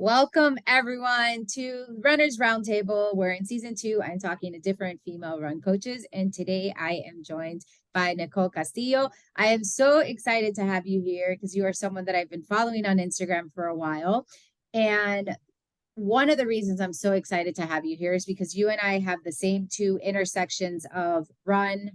Welcome everyone to Runners Roundtable. We're in season 2. I'm talking to different female run coaches, and today I am joined by Nicole Castillo. I am so excited to have you here because you are someone that I've been following on Instagram for a while. And one of the reasons I'm so excited to have you here is because you and I have the same two intersections of run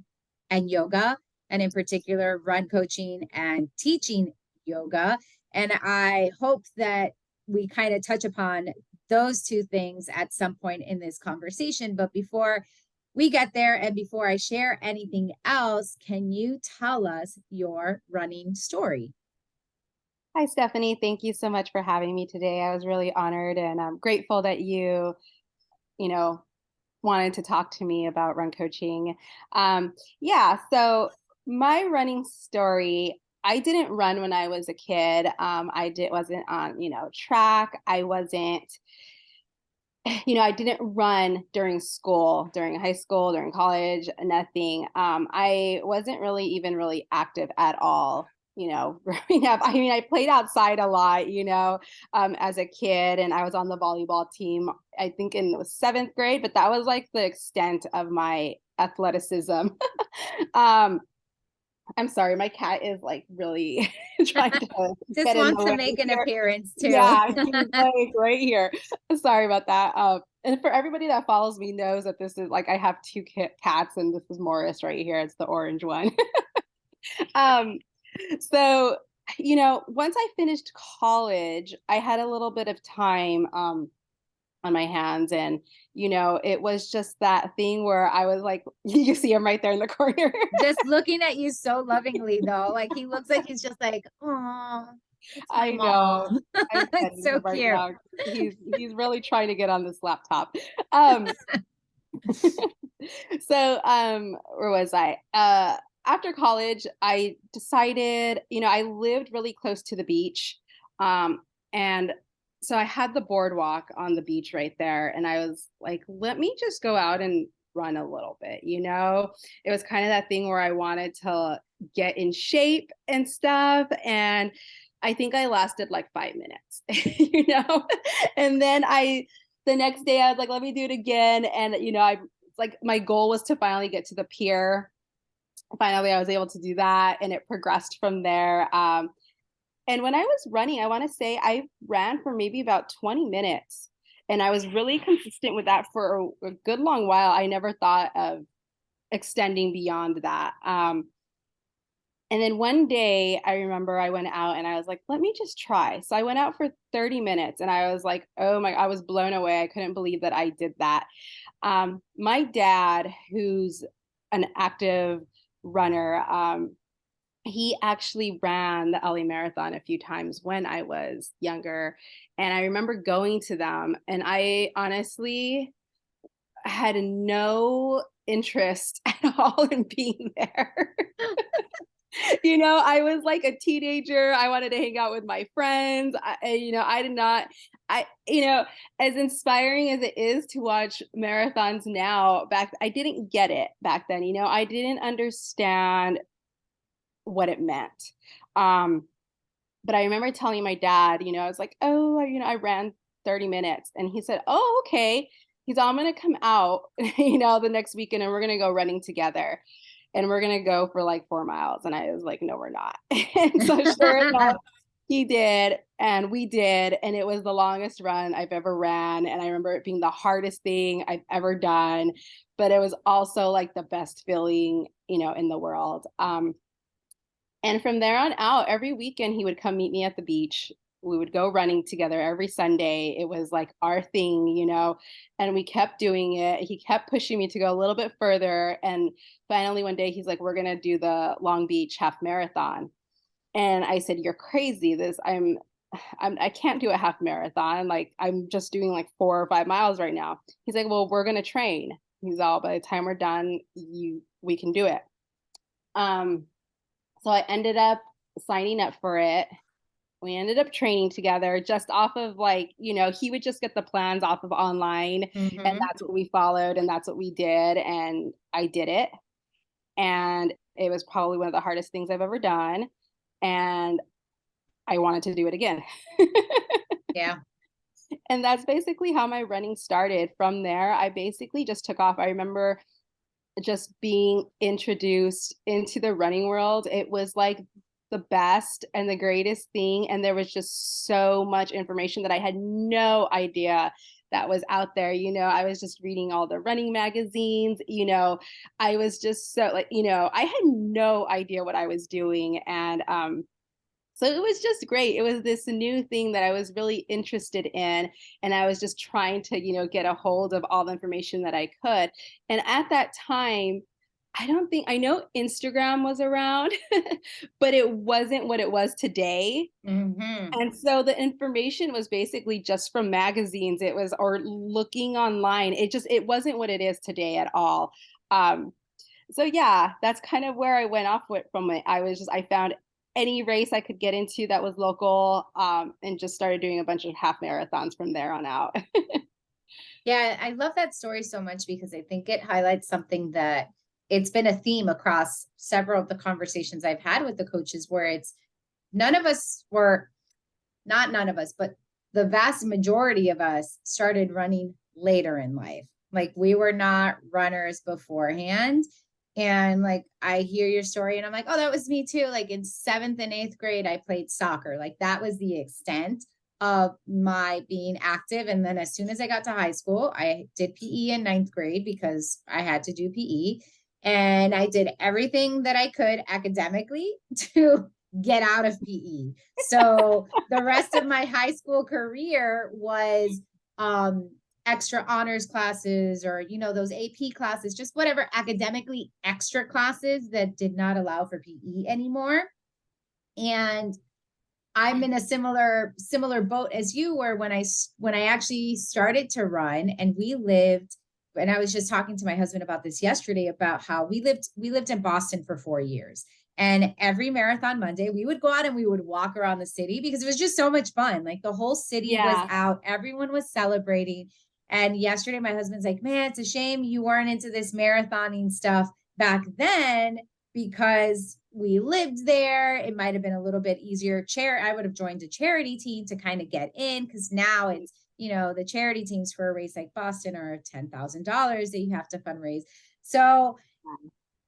and yoga, and in particular, run coaching and teaching yoga. And I hope that we kind of touch upon those two things at some point in this conversation. But before we get there and before I share anything else, can you tell us your running story? Hi, Stephanie. Thank you so much for having me today. I was really honored and I'm grateful that you know, wanted to talk to me about run coaching. So my running story, I didn't run when I was a kid. Wasn't on, track. I wasn't, I didn't run during school, during high school, during college, nothing. I wasn't really active at all, growing up. I mean, I played outside a lot, as a kid, and I was on the volleyball team, I think in the 7th grade, but that was like the extent of my athleticism. um, I'm sorry, my cat is like really trying to Just get in wants the to way make an here. appearance too. Yeah, he's like right here. Sorry about that. And for everybody that follows me knows that this is like I have two cats, and this is Morris right here. It's the orange one. um, so once I finished college, I had a little bit of time on my hands, and it was just that thing where I was like, you see him right there in the corner. Just looking at you so lovingly though. Like he looks like he's just like, oh, it's my I know. mom. I'm It's petting so him right cute. now. He's really trying to get on this laptop. Um, where was I? After college, I decided, I lived really close to the beach. Um, and so I had the boardwalk on the beach right there. And I was like, let me just go out and run a little bit, It was kind of that thing where I wanted to get in shape and stuff. And I think I lasted like 5 minutes, And then the next day I was like, let me do it again. And, I like my goal was to finally get to the pier. Finally, I was able to do that, and it progressed from there. And when I was running, I want to say I ran for maybe about 20 minutes, and I was really consistent with that for a good long while. I never thought of extending beyond that. And then one day I remember I went out and I was like, let me just try. So I went out for 30 minutes and I was like, I was blown away. I couldn't believe that I did that. My dad, who's an active runner, he actually ran the LA Marathon a few times when I was younger. And I remember going to them, and I honestly had no interest at all in being there. I was like a teenager. I wanted to hang out with my friends. I did not, as inspiring as it is to watch marathons now, I didn't get it back then. I didn't understand what it meant. But I remember telling my dad, I was like, oh, I ran 30 minutes. And he said, oh, okay. He's all, I'm going to come out, the next weekend, and we're going to go running together, and we're going to go for like 4 miles. And I was like, no, we're not. And so sure enough, he did, and we did. And it was the longest run I've ever ran. And I remember it being the hardest thing I've ever done, but it was also like the best feeling, in the world. And from there on out, every weekend he would come meet me at the beach. We would go running together every Sunday. It was like our thing, and we kept doing it. He kept pushing me to go a little bit further. And finally, one day he's like, we're going to do the Long Beach half marathon. And I said, you're crazy. I can't do a half marathon. Like, I'm just doing like 4 or 5 miles right now. He's like, well, we're going to train. He's all, by the time we're done, we can do it. So I ended up signing up for it. We ended up training together just off of like, he would just get the plans off of online, and that's what we followed, and that's what we did. And I did it. And it was probably one of the hardest things I've ever done. And I wanted to do it again. Yeah. And that's basically how my running started. From there, I basically just took off. I remember just being introduced into the running world. It was like the best and the greatest thing. And there was just so much information that I had no idea that was out there. I was just reading all the running magazines. I was just so like, I had no idea what I was doing. And so it was just great. It was this new thing that I was really interested in. And I was just trying to, get a hold of all the information that I could. And at that time, I know Instagram was around, but it wasn't what it was today. Mm-hmm. And so the information was basically just from magazines. It was, or looking online. It wasn't what it is today at all. Um, so yeah, that's kind of where I went off with from it. I found any race I could get into that was local, and just started doing a bunch of half marathons from there on out. Yeah, I love that story so much because I think it highlights something that it's been a theme across several of the conversations I've had with the coaches where it's none of us were, not none of us, but the vast majority of us started running later in life. Like we were not runners beforehand. And like I hear your story and I'm like, oh, that was me too. Like in seventh and eighth grade, I played soccer. Like that was the extent of my being active. And then as soon as I got to high school, I did PE in ninth grade because I had to do PE. And I did everything that I could academically to get out of PE. So the rest of my high school career was extra honors classes or, those AP classes, just whatever academically extra classes that did not allow for PE anymore. And I'm in a similar boat as you where when I actually started to run and we lived, and I was just talking to my husband about this yesterday about how we lived in Boston for 4 years. And every marathon Monday, we would go out and we would walk around the city because it was just so much fun. Like the whole city was Yeah. out, everyone was celebrating. And yesterday, my husband's like, man, it's a shame you weren't into this marathoning stuff back then because we lived there. It might have been a little bit easier. I would have joined a charity team to kind of get in because now it's, the charity teams for a race like Boston are $10,000 that you have to fundraise. So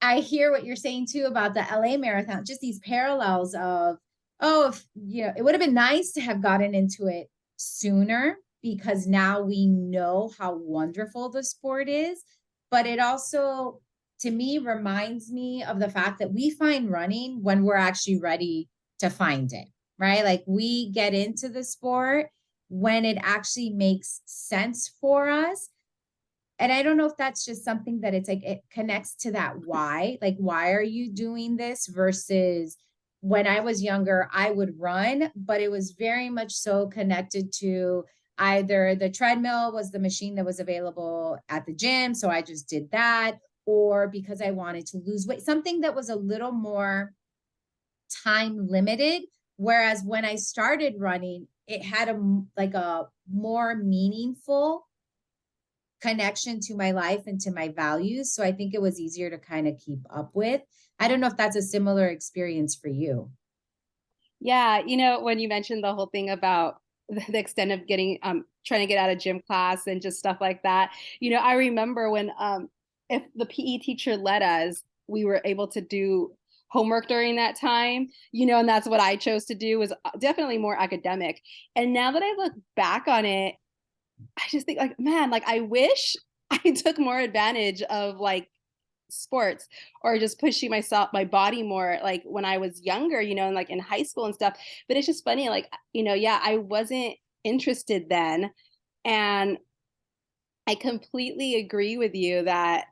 I hear what you're saying too about the LA marathon, just these parallels of, oh, if, it would have been nice to have gotten into it sooner because now we know how wonderful the sport is. But it also, to me, reminds me of the fact that we find running when we're actually ready to find it, right? Like we get into the sport when it actually makes sense for us. And I don't know if that's just something that it's like it connects to that why. Like, why are you doing this versus when I was younger, I would run, but it was very much so connected to either the treadmill was the machine that was available at the gym. So I just did that, or because I wanted to lose weight, something that was a little more time limited. Whereas when I started running, it had a more meaningful connection to my life and to my values. So I think it was easier to kind of keep up with. I don't know if that's a similar experience for you. Yeah. When you mentioned the whole thing about the extent of getting, trying to get out of gym class and just stuff like that, I remember when, if the PE teacher let us, we were able to do homework during that time, and that's what I chose to do, was definitely more academic. And now that I look back on it, I just think like, man, like I wish I took more advantage of like sports or just pushing my body more like when I was younger, and like in high school and stuff. But it's just funny, like, yeah, I wasn't interested then. And I completely agree with you that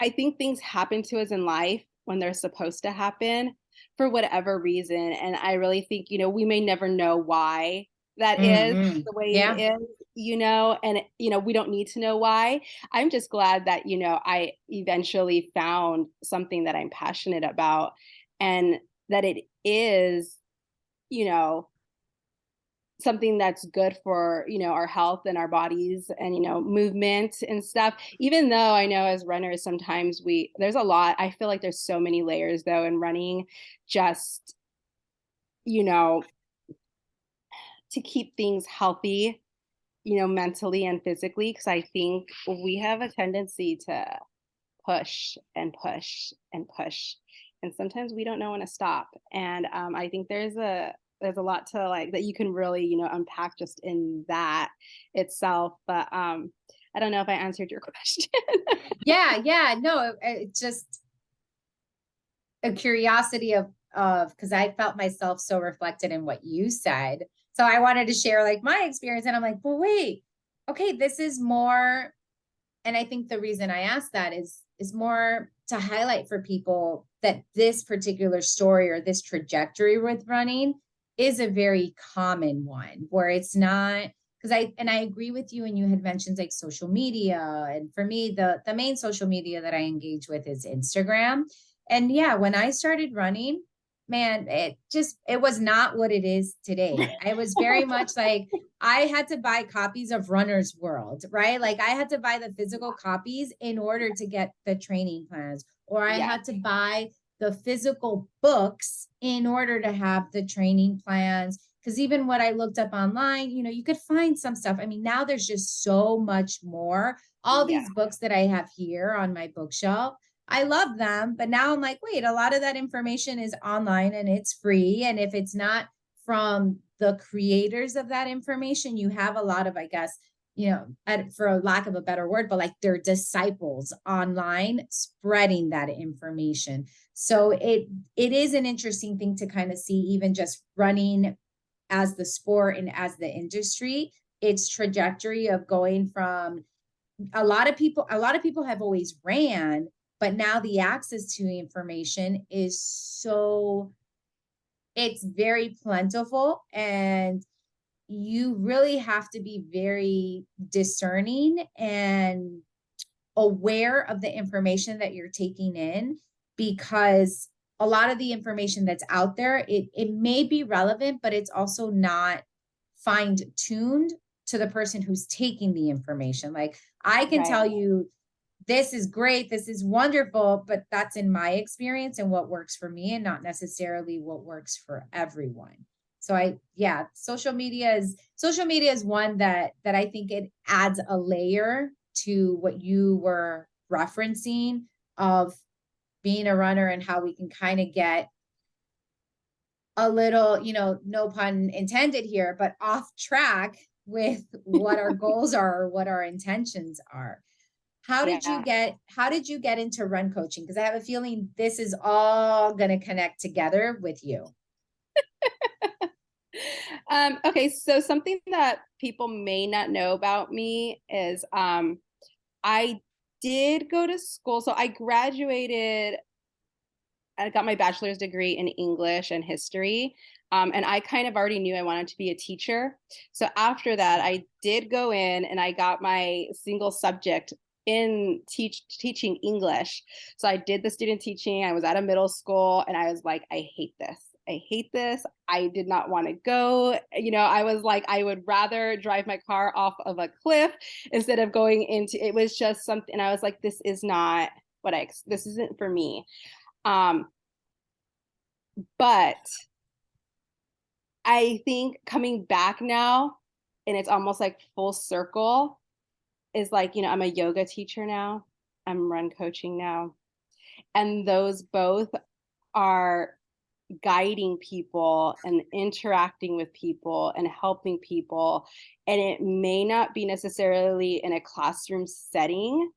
I think things happen to us in life when they're supposed to happen for whatever reason. And I really think, we may never know why that is Mm-hmm. the way it Yeah. is, and, we don't need to know why. I'm just glad that, I eventually found something that I'm passionate about and that it is, you know, something that's good for our health and our bodies and movement and stuff. Even though I know as runners sometimes there's a lot, I feel like there's so many layers though in running. Just you know to keep things healthy, mentally and physically, because I think we have a tendency to push and push and push, and sometimes we don't know when to stop. And I think there's a lot to like that you can really unpack just in that itself. But I don't know if I answered your question. Yeah, no, it's just a curiosity of because I felt myself so reflected in what you said. So I wanted to share like my experience, and I'm like, well, wait, okay, this is more. And I think the reason I asked that is more to highlight for people that this particular story or this trajectory with running is a very common one, where it's not, because I agree with you, and you had mentioned like social media. And for me, the main social media that I engage with is Instagram. And yeah, when I started running, man, it was not what it is today. I was very much like, I had to buy copies of Runner's World, right? Like I had to buy the physical copies in order to get the training plans, or I had to buy the physical books in order to have the training plans. Because even what I looked up online, you could find some stuff. I mean, now there's just so much more. All Yeah, these books that I have here on my bookshelf, I love them, but now I'm like, wait, a lot of that information is online and it's free. And if it's not from the creators of that information, you have a lot of, I guess, for a lack of a better word, but like their disciples online spreading that information. So it is an interesting thing to kind of see, even just running as the sport and as the industry, its trajectory of going from a lot of people have always ran, but now the access to information is so, it's very plentiful, and you really have to be very discerning and aware of the information that you're taking in, because a lot of the information that's out there, it may be relevant, but it's also not fine-tuned to the person who's taking the information. Like I can right. tell you, this is great, this is wonderful, but that's in my experience and what works for me, and not necessarily what works for everyone. So social media is one that I think it adds a layer to what you were referencing of being a runner, and how we can kind of get a little, no pun intended here, but off track with what our goals are or what our intentions are. Yeah. How did you get into run coaching? Because I have a feeling this is all going to connect together with you. Okay, so something that people may not know about me is I did go to school. So I graduated, I got my bachelor's degree in English and history. And I kind of already knew I wanted to be a teacher. So after that, I did go in and I got my single subject in teaching English. So I did the student teaching. I was at a middle school and I was like, I hate this. I hate this. I did not want to go. I was like, I would rather drive my car off of a cliff instead of going into, it was just something. And I was like, this is not this isn't for me. But I think coming back now, and it's almost like full circle, is like, I'm a yoga teacher now. I'm run coaching now. And those both are guiding people and interacting with people and helping people. And it may not be necessarily in a classroom setting,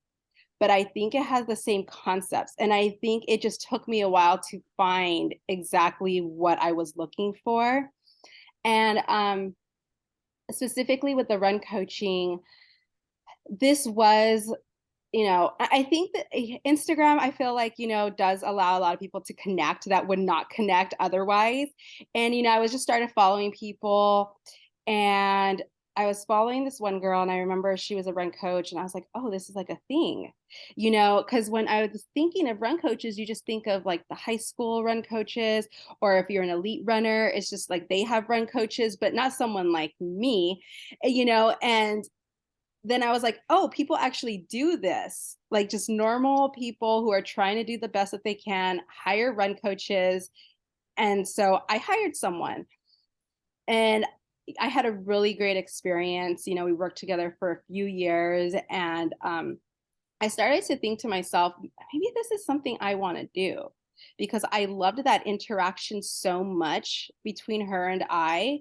but I think it has the same concepts. And I think it just took me a while to find exactly what I was looking for. And specifically with the run coaching, this was, I think that Instagram, I feel like, does allow a lot of people to connect that would not connect otherwise. And, I was just started following people, and I was following this one girl, and I remember she was a run coach, and I was like, oh, this is like a thing, because when I was thinking of run coaches, you just think of like the high school run coaches, or if you're an elite runner, it's just like they have run coaches, but not someone like me, and then I was like, oh, people actually do this. Like just normal people who are trying to do the best that they can, hire run coaches. And so I hired someone. And I had a really great experience. You know, we worked together for a few years, and I started to think to myself, maybe this is something I want to do, because I loved that interaction so much between her and I.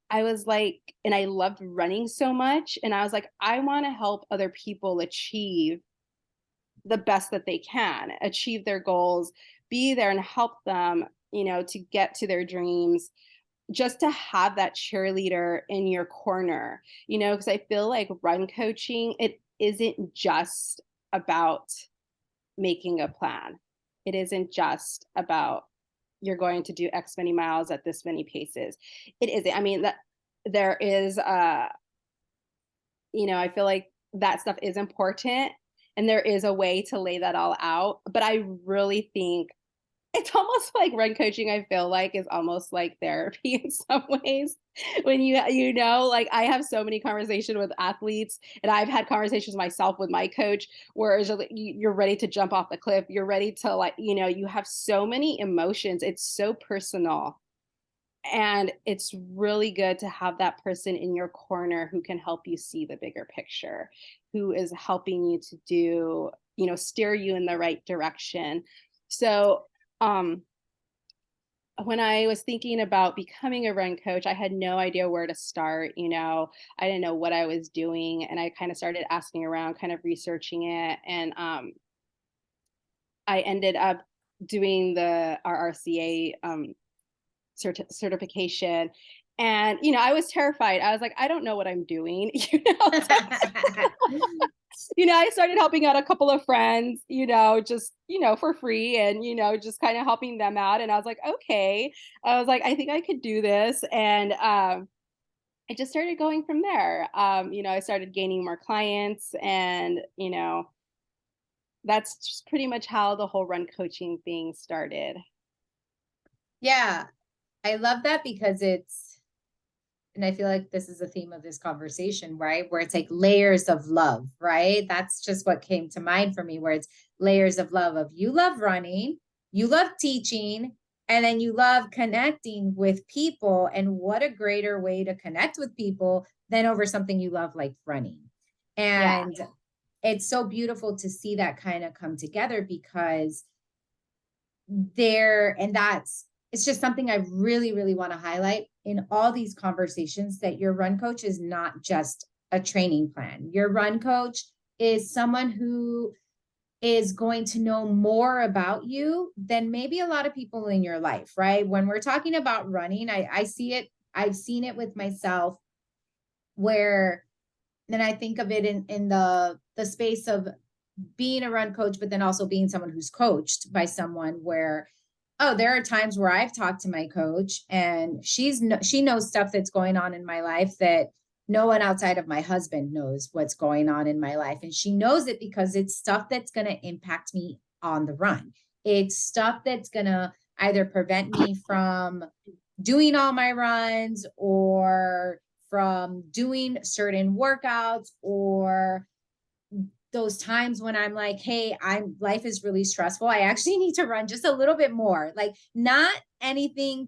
I was like, and I loved running so much. And I was like, I want to help other people achieve the best that they can, achieve their goals, be there and help them, you know, to get to their dreams, just to have that cheerleader in your corner, you know, because I feel like run coaching, it isn't just about making a plan. It isn't just about you're going to do X many miles at this many paces. It isn't. I mean, that there is you know, I feel like that stuff is important and there is a way to lay that all out. But I really think it's almost like run coaching, I feel like, is almost like therapy in some ways. When you know, like I have so many conversations with athletes, and I've had conversations myself with my coach where it's just like you're ready to jump off the cliff. You're ready to, like, you know, you have so many emotions. It's so personal. And it's really good to have that person in your corner who can help you see the bigger picture, who is helping you to do, you know, steer you in the right direction. So, um, when I was thinking about becoming a run coach, I had no idea where to start. You know, I didn't know what I was doing. And I kind of started asking around, kind of researching it. And I ended up doing the RRCA certification. And, you know, I was terrified. I was like, I don't know what I'm doing. You know, you know, I started helping out a couple of friends, you know, just, you know, for free, and, you know, just kind of helping them out. And I was like, okay. I was like, I think I could do this. And I just started going from there. You know, I started gaining more clients, and, you know, that's just pretty much how the whole run coaching thing started. Yeah, I love that because and I feel like this is the theme of this conversation, right? Where it's like layers of love, right? That's just what came to mind for me, where it's layers of love of you love running, you love teaching, and then you love connecting with people. And what a greater way to connect with people than over something you love, like running. Yeah. And it's so beautiful to see that kind of come together, because and that's, it's just something I really, really want to highlight in all these conversations, that your run coach is not just a training plan. Your run coach is someone who is going to know more about you than maybe a lot of people in your life, right? When we're talking about running, I see it, I've seen it with myself, where then I think of it in the space of being a run coach, but then also being someone who's coached by someone, where, oh, there are times where I've talked to my coach and she knows stuff that's going on in my life that no one outside of my husband knows what's going on in my life. And she knows it because it's stuff that's going to impact me on the run. It's stuff that's going to either prevent me from doing all my runs, or from doing certain workouts, or those times when I'm like, hey, life is really stressful. I actually need to run just a little bit more. Like not anything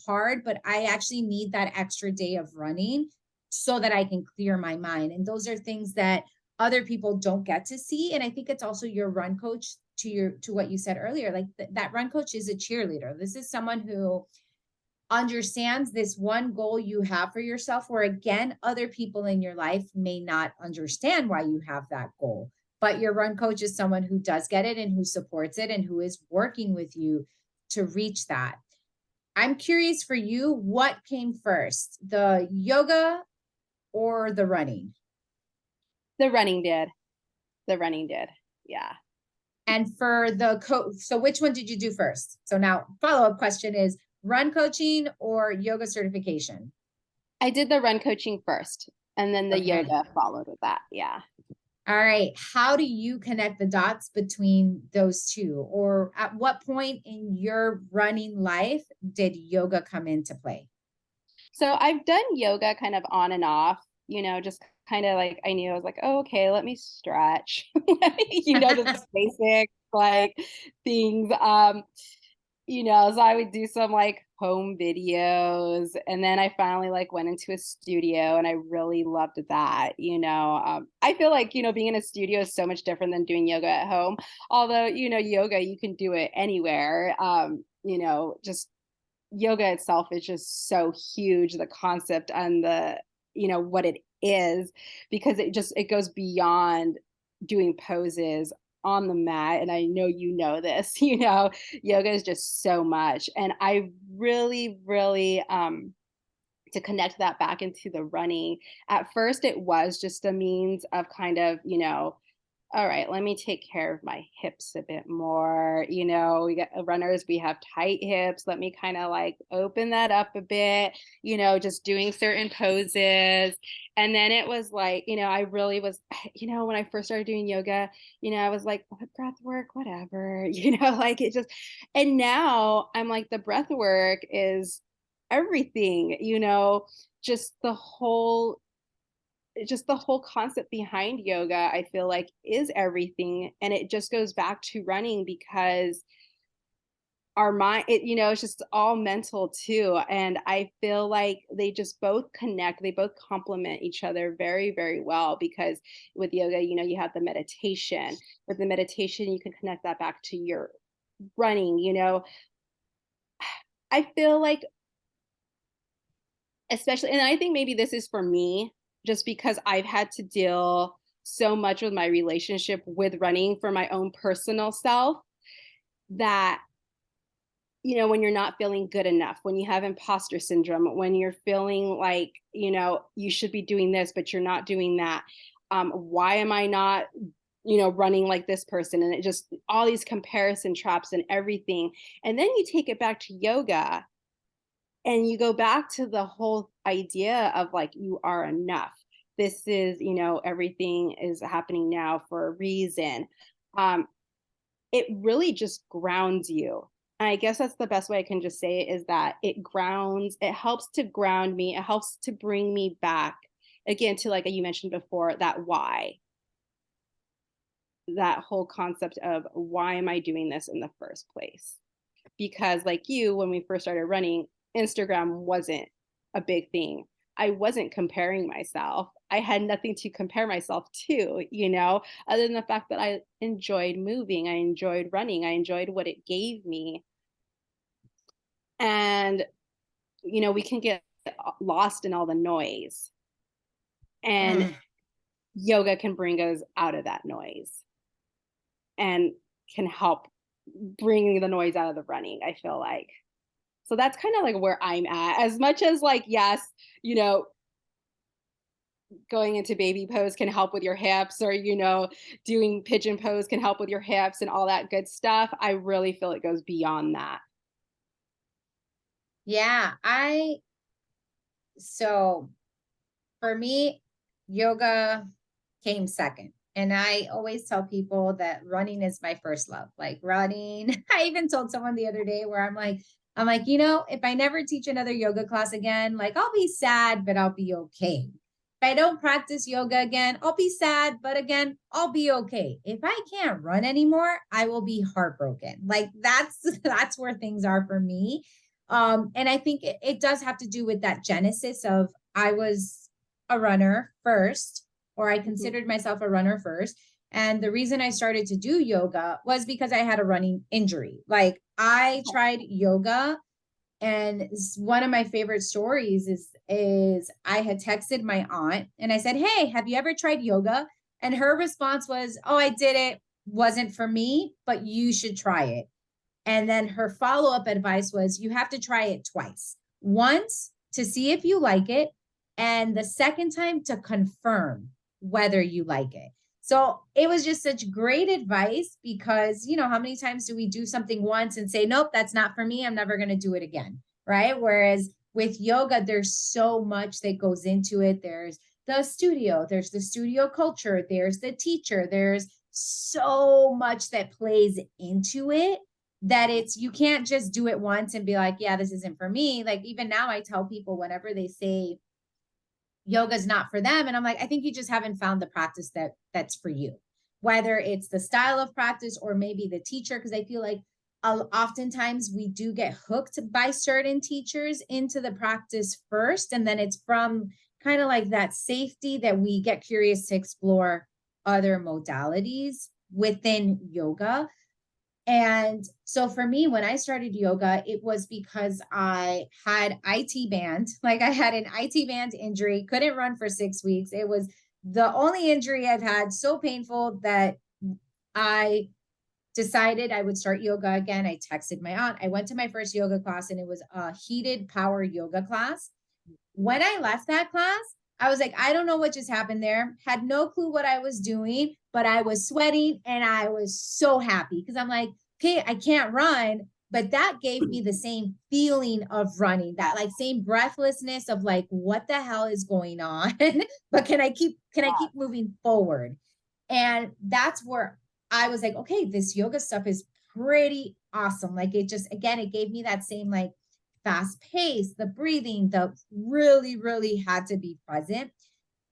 hard, but I actually need that extra day of running so that I can clear my mind. And those are things that other people don't get to see. And I think it's also your run coach, to what you said earlier, like that run coach is a cheerleader. This is someone who understands this one goal you have for yourself, where again, other people in your life may not understand why you have that goal, but your run coach is someone who does get it and who supports it and who is working with you to reach that. I'm curious for you, what came first, the yoga or the running? The running did. The running did. Yeah. And for the coach, so which one did you do first? So now follow-up question is, run coaching or yoga certification? I did the run coaching first, and then the Okay. yoga followed with that. Yeah. All right. How do you connect the dots between those two? Or at what point in your running life did yoga come into play? So I've done yoga kind of on and off, you know, just kind of like I knew I was like, oh, okay, let me stretch, you know, just basic like things. So I would do some like home videos, and then I finally like went into a studio and I really loved that. I feel like, being in a studio is so much different than doing yoga at home. Although, yoga, you can do it anywhere. Just yoga itself is just so huge, the concept and what it is, because it goes beyond doing poses on the mat. And I know this, yoga is just so much. And I really, really to connect that back into the running. At first it was just a means of kind of, all right, let me take care of my hips a bit more. We got runners, we have tight hips. Let me kind of like open that up a bit, just doing certain poses. And then it was like, I really was, when I first started doing yoga, I was like, what breath work, whatever, like it just, and now I'm like, the breath work is everything, just the whole concept behind yoga, I feel like, is everything. And it just goes back to running, because our mind, it's just all mental too. And I feel like they just both connect, they both complement each other very, very well, because with yoga, you have the meditation. With the meditation, you can connect that back to your running. I feel like, especially, and I think maybe this is for me, just because I've had to deal so much with my relationship with running for my own personal self, that when you're not feeling good enough, when you have imposter syndrome, when you're feeling like you should be doing this but you're not doing that, why am I not running like this person? And it just, all these comparison traps and everything. And then you take it back to yoga, and you go back to the whole idea of like, you are enough. This is, everything is happening now for a reason. um it really just grounds you. And I guess that's the best way I can just say it, is that it helps to ground me, it helps to bring me back again to, like you mentioned before, that why, that whole concept of, why am I doing this in the first place? Because like you, when we first started running, Instagram wasn't a big thing. I wasn't comparing myself. I had nothing to compare myself to, other than the fact that I enjoyed moving, I enjoyed running, I enjoyed what it gave me. And we can get lost in all the noise, and Mm. yoga can bring us out of that noise and can help bring the noise out of the running, I feel like. So that's kind of like where I'm at. As much as like, yes, you know, going into baby pose can help with your hips, or, doing pigeon pose can help with your hips and all that good stuff. I really feel it goes beyond that. Yeah, so for me, yoga came second. And I always tell people that running is my first love. Like running, I even told someone the other day where I'm like, if I never teach another yoga class again, like I'll be sad, but I'll be okay. If I don't practice yoga again, I'll be sad, but again, I'll be okay. If I can't run anymore, I will be heartbroken. Like that's where things are for me. And I think it does have to do with that genesis of I was a runner first, or I Mhm. considered myself a runner first. And the reason I started to do yoga was because I had a running injury. Like I tried yoga, and one of my favorite stories is I had texted my aunt and I said, "Hey, have you ever tried yoga?" And her response was, "Oh, I did it. Wasn't for me, but you should try it." And then her follow up advice was, "You have to try it twice. Once to see if you like it, and the second time to confirm whether you like it." So it was just such great advice, because, how many times do we do something once and say, "Nope, that's not for me. I'm never going to do it again." Right. Whereas with yoga, there's so much that goes into it. There's the studio culture, there's the teacher, there's so much that plays into it, that you can't just do it once and be like, "Yeah, this isn't for me." Like even now I tell people whenever they say yoga's not for them, and I'm like, I think you just haven't found the practice that's for you. Whether it's the style of practice or maybe the teacher, because I feel like oftentimes we do get hooked by certain teachers into the practice first, and then it's from kind of like that safety that we get curious to explore other modalities within yoga. And so for me, when I started yoga, it was because I had IT band, like I had an IT band injury, couldn't run for 6 weeks. It was the only injury I've had, so painful that I decided I would start yoga again. I texted my aunt. I went to my first yoga class, and it was a heated power yoga class. When I left that class, I was like, I don't know what just happened there. Had no clue what I was doing, but I was sweating and I was so happy because I'm like, okay, I can't run, but that gave me the same feeling of running, that like same breathlessness of like, what the hell is going on? But can I keep moving forward? And that's where I was like, okay, this yoga stuff is pretty awesome. Like it just, again, it gave me that same like fast pace, the breathing, the really, really had to be present.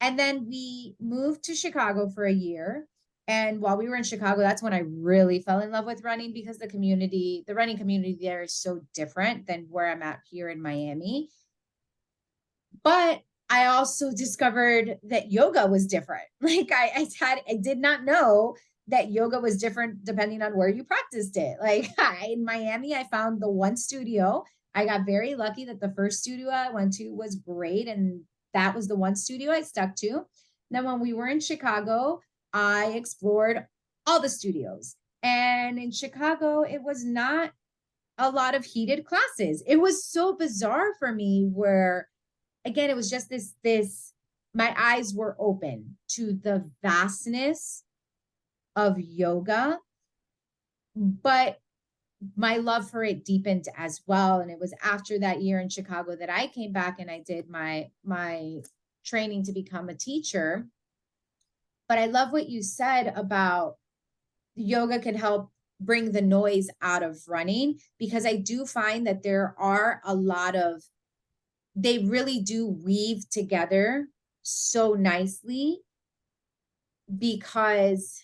And then we moved to Chicago for a year. And while we were in Chicago, that's when I really fell in love with running, because the running community there is so different than where I'm at here in Miami. But I also discovered that yoga was different. Like I did not know that yoga was different depending on where you practiced it. Like in Miami, I found the one studio. I got very lucky that the first studio I went to was great, and that was the one studio I stuck to. Then when we were in Chicago, I explored all the studios. And in Chicago, it was not a lot of heated classes. It was so bizarre for me, where again, it was just this my eyes were open to the vastness of yoga, but my love for it deepened as well. And it was after that year in Chicago that I came back and I did my training to become a teacher. But I love what you said about yoga can help bring the noise out of running, because I do find that there are a lot of, they really do weave together so nicely, because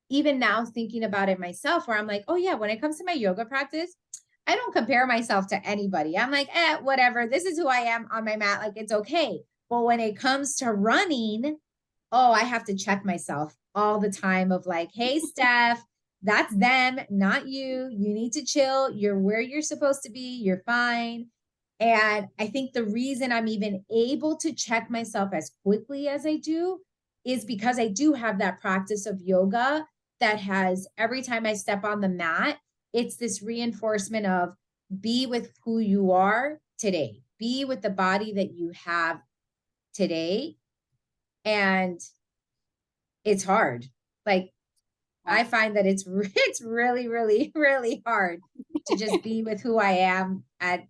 even now thinking about it myself, where I'm like, oh yeah, when it comes to my yoga practice, I don't compare myself to anybody. I'm like, whatever, this is who I am on my mat, like it's okay. But when it comes to running, oh, I have to check myself all the time of like, hey, Steph, that's them, not you. You need to chill. You're where you're supposed to be. You're fine. And I think the reason I'm even able to check myself as quickly as I do is because I do have that practice of yoga that has, every time I step on the mat, it's this reinforcement of be with who you are today, be with the body that you have today. And it's hard. Like I find that it's really, really, really hard to just be with who I am at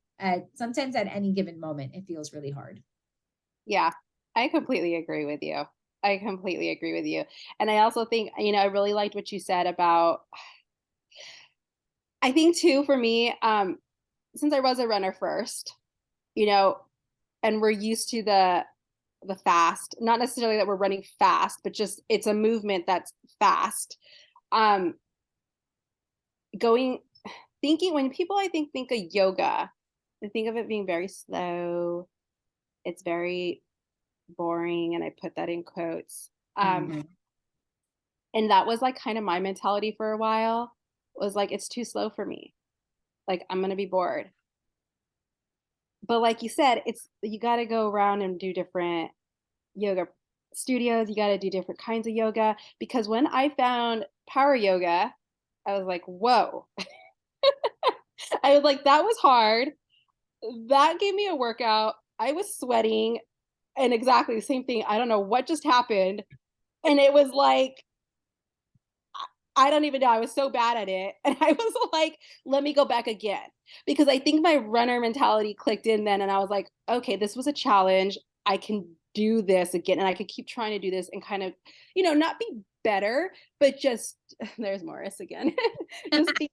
sometimes at any given moment. It feels really hard. Yeah, I completely agree with you. I completely agree with you. And I also think, I really liked what you said about, I think too, for me, since I was a runner first, you know, and we're used to the fast, not necessarily that we're running fast, but just it's a movement that's fast. Um, going, thinking, when people I think of yoga, they think of it being very slow. It's very boring, and I put that in quotes. Mm-hmm. And that was like kind of my mentality for a while, was like, it's too slow for me. Like I'm gonna be bored. But like you said, it's, you got to go around and do different yoga studios. You got to do different kinds of yoga, because when I found power yoga, I was like, whoa. I was like, that was hard. That gave me a workout. I was sweating, and exactly the same thing. I don't know what just happened. And it was like, I don't even know. I was so bad at it. And I was like, let me go back again. Because I think my runner mentality clicked in then. And I was like, okay, this was a challenge. I can do this again. And I could keep trying to do this and kind of, not be better, but just, there's Morris again. just be,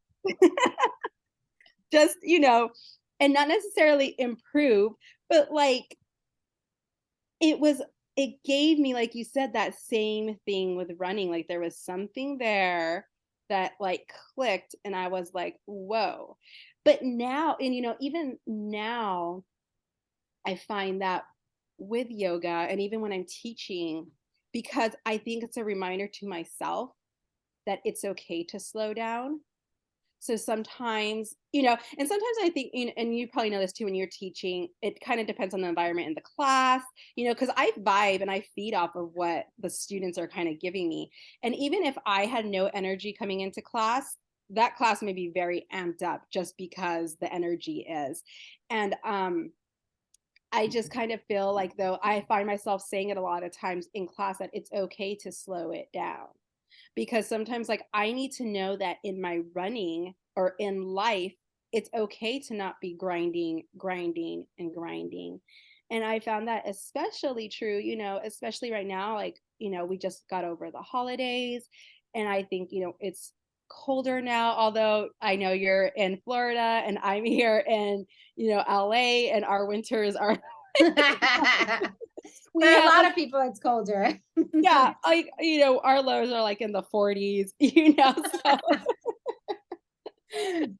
just, and not necessarily improve, but like it was, it gave me, like you said, that same thing with running. Like there was something there that like clicked, and I was like, whoa. But now, and even now, I find that with yoga and even when I'm teaching, because I think it's a reminder to myself that it's okay to slow down. So sometimes, and sometimes I think, and you probably know this too when you're teaching, it kind of depends on the environment in the class, because I vibe and I feed off of what the students are kind of giving me. And even if I had no energy coming into class, that class may be very amped up just because the energy is. And I just kind of feel like, though, I find myself saying it a lot of times in class, that it's okay to slow it down, because sometimes like I need to know that in my running or in life, it's okay to not be grinding, grinding, and grinding. And I found that especially true, especially right now, like, we just got over the holidays, and I think, it's colder now, although I know you're in Florida and I'm here in, LA, and our winters are For we a have lot like, of people, it's colder. yeah, like, our lows are like in the 40s, so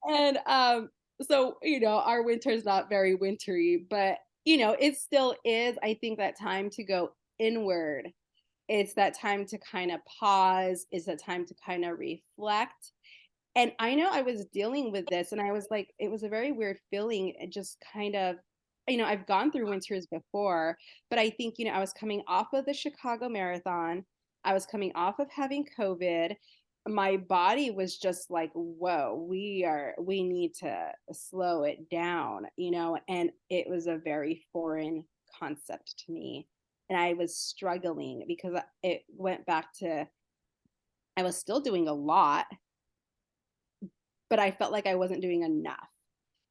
and so our winter's not very wintry, but it still is, I think, that time to go inward. It's that time to kind of pause, it's that time to kind of reflect. And I know I was dealing with this, and I was like, it was a very weird feeling. It just kind of, I've gone through winters before, but I think, I was coming off of the Chicago Marathon. I was coming off of having COVID. My body was just like, whoa, we need to slow it down, and it was a very foreign concept to me. And I was struggling because it went back to, I was still doing a lot, but I felt like I wasn't doing enough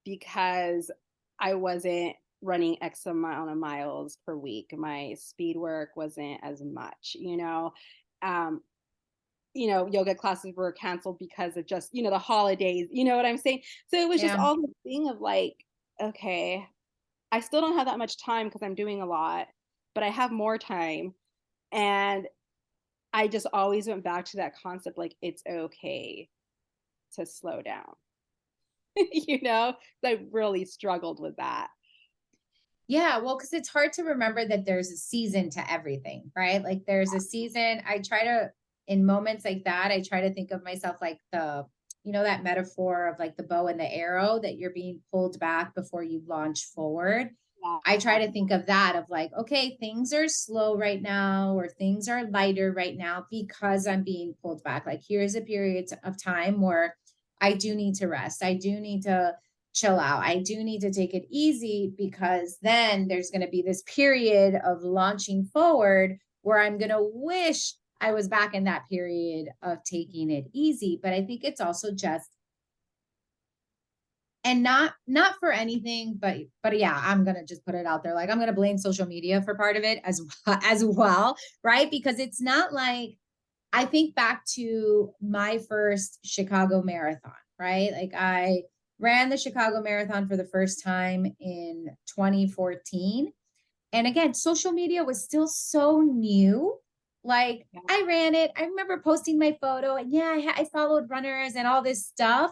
because I wasn't running X amount of miles per week. My speed work wasn't as much, Um, yoga classes were canceled because of just, the holidays, you know what I'm saying? So it was just Yeah. all the thing of like, okay, I still don't have that much time because I'm doing a lot, but I have more time. And I just always went back to that concept, like, it's okay to slow down. I really struggled with that. Yeah, well, because it's hard to remember that there's a season to everything, right? Like there's a season. I try to, in moments like that, I try to think of myself like that metaphor of like the bow and the arrow, that you're being pulled back before you launch forward. I Yeah. try to think of that of like, okay, things are slow right now, or things are lighter right now because I'm being pulled back. Like here's a period of time where I do need to rest. I do need to chill out. I do need to take it easy, because then there's going to be this period of launching forward where I'm going to wish I was back in that period of taking it easy. But I think it's also just, and not for anything, but yeah, I'm gonna just put it out there, like I'm gonna blame social media for part of it as well, right? Because it's not like, I think back to my first Chicago marathon, right? Like I ran the Chicago marathon for the first time in 2014, and again, social media was still so new. Like Yeah. I ran it, I remember posting my photo, and yeah, I followed runners and all this stuff,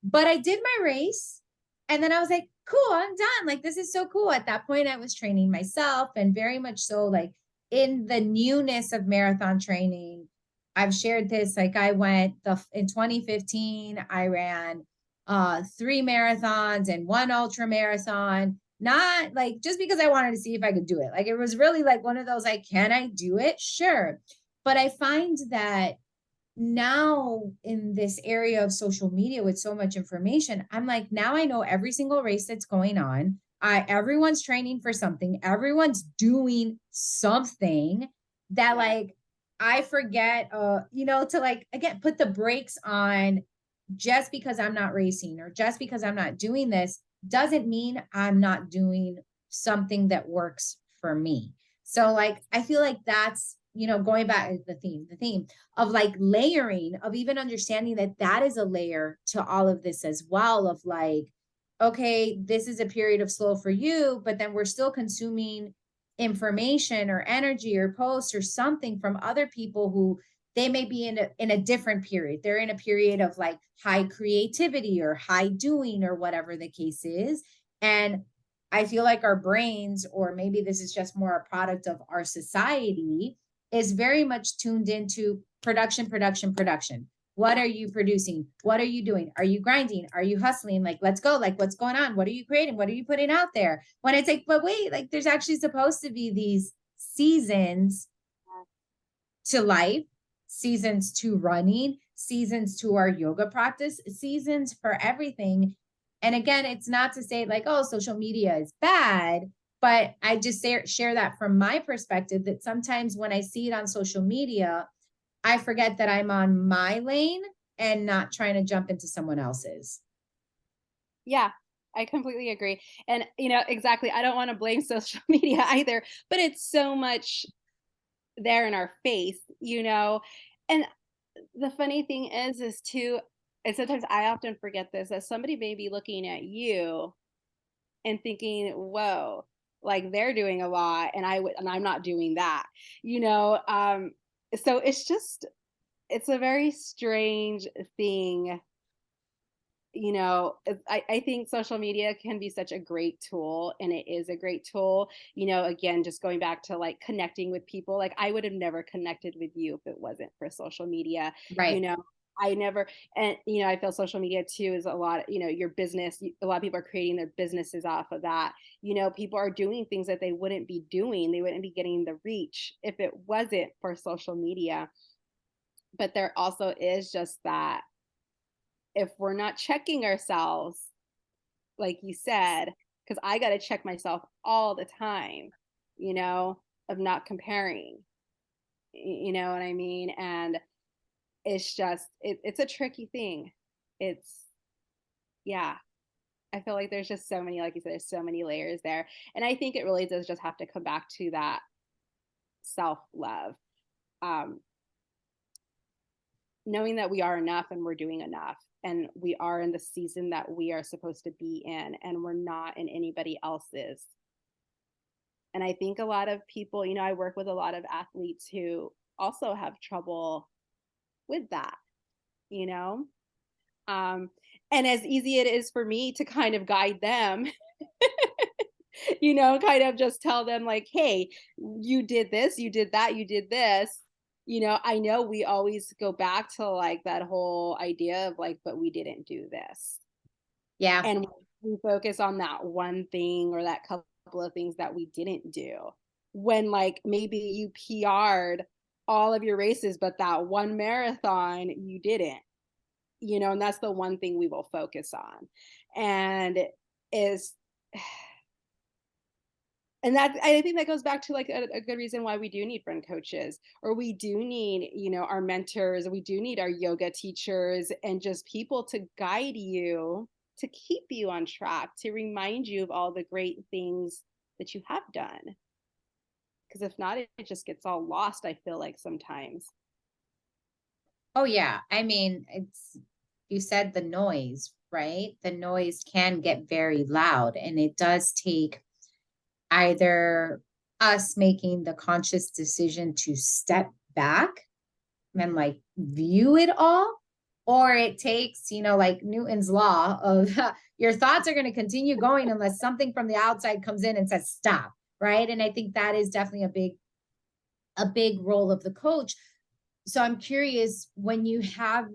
but I did my race, and then I was like, cool, I'm done. Like, this is so cool. At that point, I was training myself, and very much so, like, in the newness of marathon training. I've shared this. Like, I went in 2015, I ran 3 marathons and 1 ultra marathon. Not like just because I wanted to see if I could do it. Like, it was really like one of those, like, can I do it? Sure. But I find that now in this area of social media with so much information, I'm like, now I know every single race that's going on. Everyone's training for something, everyone's doing something that, Yeah. like, I forget, to, like, again, put the brakes on. Just because I'm not racing, or just because I'm not doing this, doesn't mean I'm not doing something that works for me. So, like, I feel like that's, going back to the theme of like layering, of even understanding that that is a layer to all of this as well, of like, okay, this is a period of slow for you, but then we're still consuming information or energy or posts or something from other people who they may be in a different period. They're in a period of like high creativity or high doing or whatever the case is. And I feel like our brains, or maybe this is just more a product of our society, is very much tuned into production, production, production. What are you producing? What are you doing? Are you grinding? Are you hustling? Like, let's go. Like, what's going on? What are you creating? What are you putting out there? When it's like, but wait, like, there's actually supposed to be these seasons to life, seasons to running, seasons to our yoga practice, seasons for everything. And again, it's not to say like, oh, social media is bad, but I just share that from my perspective, that sometimes when I see it on social media, I forget that I'm on my lane and not trying to jump into someone else's. Yeah, I completely agree. And, exactly. I don't want to blame social media either, but it's so much there in our face. And the funny thing is too, and sometimes I often forget this, that somebody may be looking at you and thinking, whoa, like they're doing a lot and I'm not doing that, you know? So it's a very strange thing. I think social media can be such a great tool, and it is a great tool. Again, just going back to like connecting with people, like I would have never connected with you if it wasn't for social media. You Right. know, I never, and I feel social media too is a lot, your business, a lot of people are creating their businesses off of that. People are doing things that they wouldn't be doing, they wouldn't be getting the reach if it wasn't for social media. But there also is just that if we're not checking ourselves, like you said, because I got to check myself all the time, of not comparing, you know what I mean? And it's just, it's a tricky thing. It's, yeah, I feel like there's just so many, like you said, there's so many layers there. And I think it really does just have to come back to that self love. Um, Knowing that we are enough and we're doing enough and we are in the season that we are supposed to be in and we're not in anybody else's. And I think a lot of people, I work with a lot of athletes who also have trouble with that, you know? Um, and as easy it is for me to kind of guide them, kind of just tell them like, hey, you did this, you did that, you did this. I know we always go back to like that whole idea of like, but we didn't do this. Yeah. And we focus on that one thing or that couple of things that we didn't do. When like maybe you PR'd all of your races, but that one marathon you didn't, and that's the one thing we will focus on. And is and that I think that goes back to like a good reason why we do need friend coaches, or we do need, our mentors, we do need our yoga teachers and just people to guide you, to keep you on track, to remind you of all the great things that you have done. Because if not, it just gets all lost, I feel like sometimes. Oh yeah. I mean, you said the noise, right? The noise can get very loud, and it does take either us making the conscious decision to step back and like view it all, or it takes, like Newton's law of your thoughts are going to continue going unless something from the outside comes in and says stop, right? And I think that is definitely a big role of the coach. So I'm curious, when you have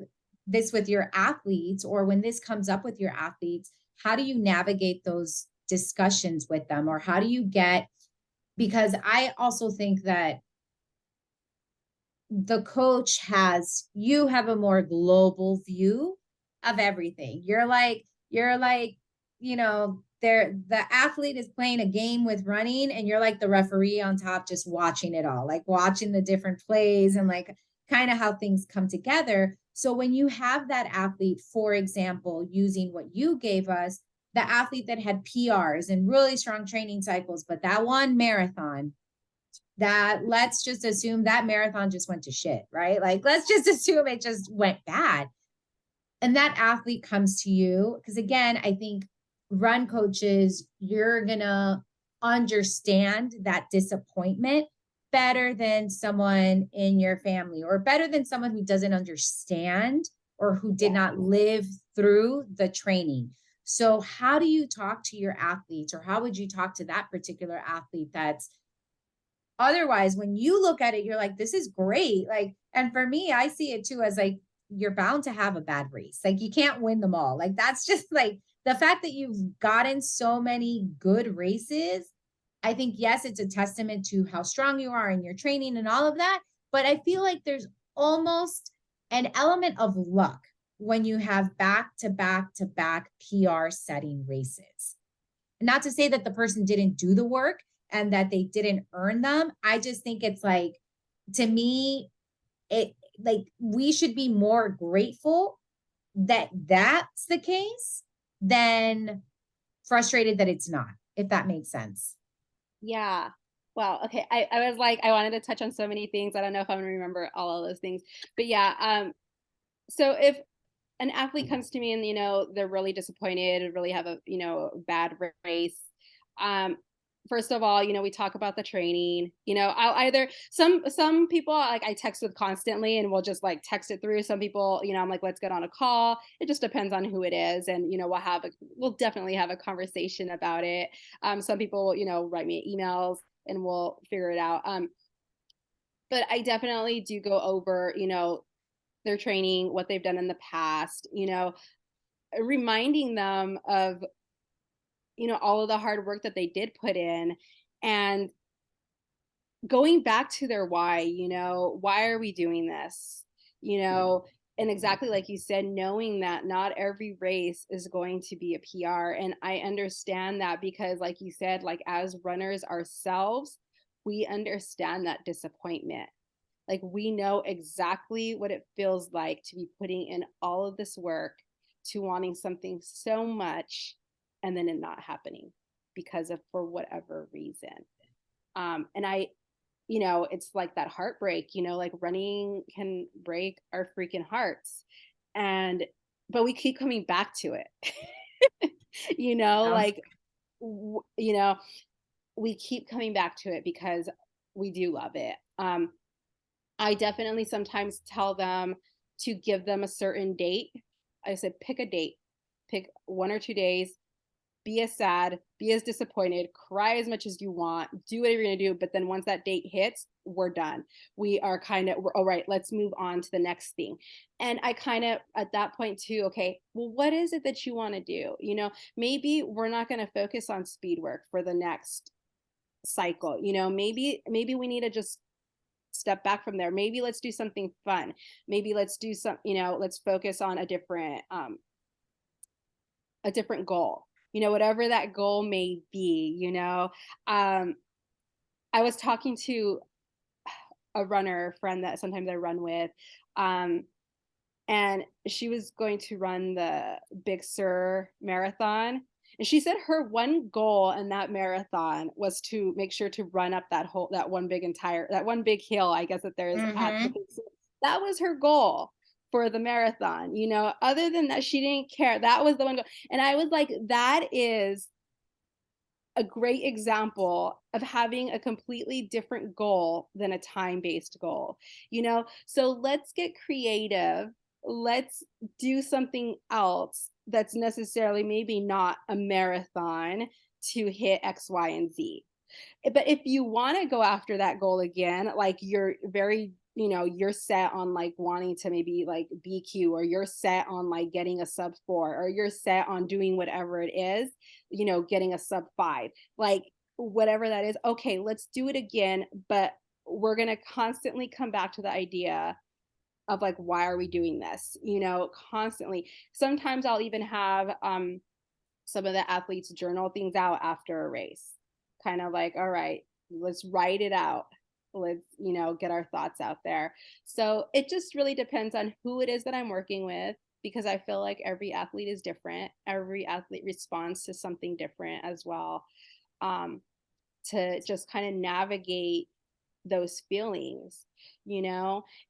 this with your athletes, or when this comes up with your athletes, how do you navigate those discussions with them, or how do you get, because I also think that the coach you have a more global view of everything. You're like, the athlete is playing a game with running, and you're like the referee on top, just watching it all, like watching the different plays and like kind of how things come together. So when you have that athlete, for example, using what you gave us, the athlete that had PRs and really strong training cycles, but that one marathon, that let's just assume that marathon just went to shit, right? Like, let's just assume it just went bad. And that athlete comes to you, because again, I think run coaches, you're going to understand that disappointment, better than someone in your family or better than someone who doesn't understand or who did Yeah. not live through the training. So how do you talk to your athletes, or how would you talk to that particular athlete that's otherwise, when you look at it, you're like, this is great. Like, and for me, I see it too as like, you're bound to have a bad race. Like, you can't win them all. Like, that's just like the fact that you've gotten so many good races. I think, yes, it's a testament to how strong you are in your training and all of that. But I feel like there's almost an element of luck when you have back to back to back PR setting races. Not to say that the person didn't do the work and that they didn't earn them. I just think it's like, to me, it like we should be more grateful that that's the case than frustrated that it's not, if that makes sense. Yeah. Wow. Okay. I was like, I wanted to touch on so many things. I don't know if I'm gonna remember all of those things. But yeah, so if an athlete comes to me and they're really disappointed, really have a bad race, um first of all, we talk about the training. I'll either some people, like, I text with constantly and we'll just like text it through. Some people, I'm like, let's get on a call. It just depends on who it is, and we'll definitely have a conversation about it. Some people, write me emails and we'll figure it out. But I definitely do go over, their training, what they've done in the past, reminding them of, all of the hard work that they did put in, and going back to their why. Why are we doing this? And exactly like you said, knowing that not every race is going to be a PR. And I understand that because, like you said, like as runners ourselves, we understand that disappointment. Like, we know exactly what it feels like to be putting in all of this work, to wanting something so much and then it not happening because of, for whatever reason. And it's like that heartbreak, like running can break our freaking hearts. And, but we keep coming back to it, Yeah. like, w- you know, we keep coming back to it because we do love it. I definitely sometimes tell them to give them a certain date. I said, pick a date, pick 1 or 2 days, be as sad, be as disappointed, cry as much as you want, do whatever you're going to do. But then once that date hits, we're done. We are we're all right, let's move on to the next thing. And I kind of, at that point too, okay, well, what is it that you want to do? Maybe we're not going to focus on speed work for the next cycle. Maybe we need to just step back from there. Maybe let's do something fun. Maybe let's do some, let's focus on a different goal, whatever that goal may be. I was talking to a runner friend that sometimes I run with, and she was going to run the Big Sur marathon. And she said her one goal in that marathon was to make sure to run up that one big hill, I guess, that there is at the Mm-hmm. Big Sur. That was her goal for the marathon. Other than that, she didn't care. That was the one goal. And I was like, that is a great example of having a completely different goal than a time-based goal. So let's get creative. Let's do something else that's necessarily maybe not a marathon to hit X, Y, and Z. But if you want to go after that goal again, like you're very, you're set on like wanting to maybe like BQ, or you're set on like getting a sub 4, or you're set on doing whatever it is, getting a sub 5, like whatever that is. Okay, let's do it again. But we're going to constantly come back to the idea of like, why are we doing this? Constantly. Sometimes I'll even have some of the athletes journal things out after a race, kind of like, all right, let's write it out. Let's, get our thoughts out there. So it just really depends on who it is that I'm working with, because I feel like every athlete is different. Every athlete responds to something different as well. Um, to just kind of navigate those feelings,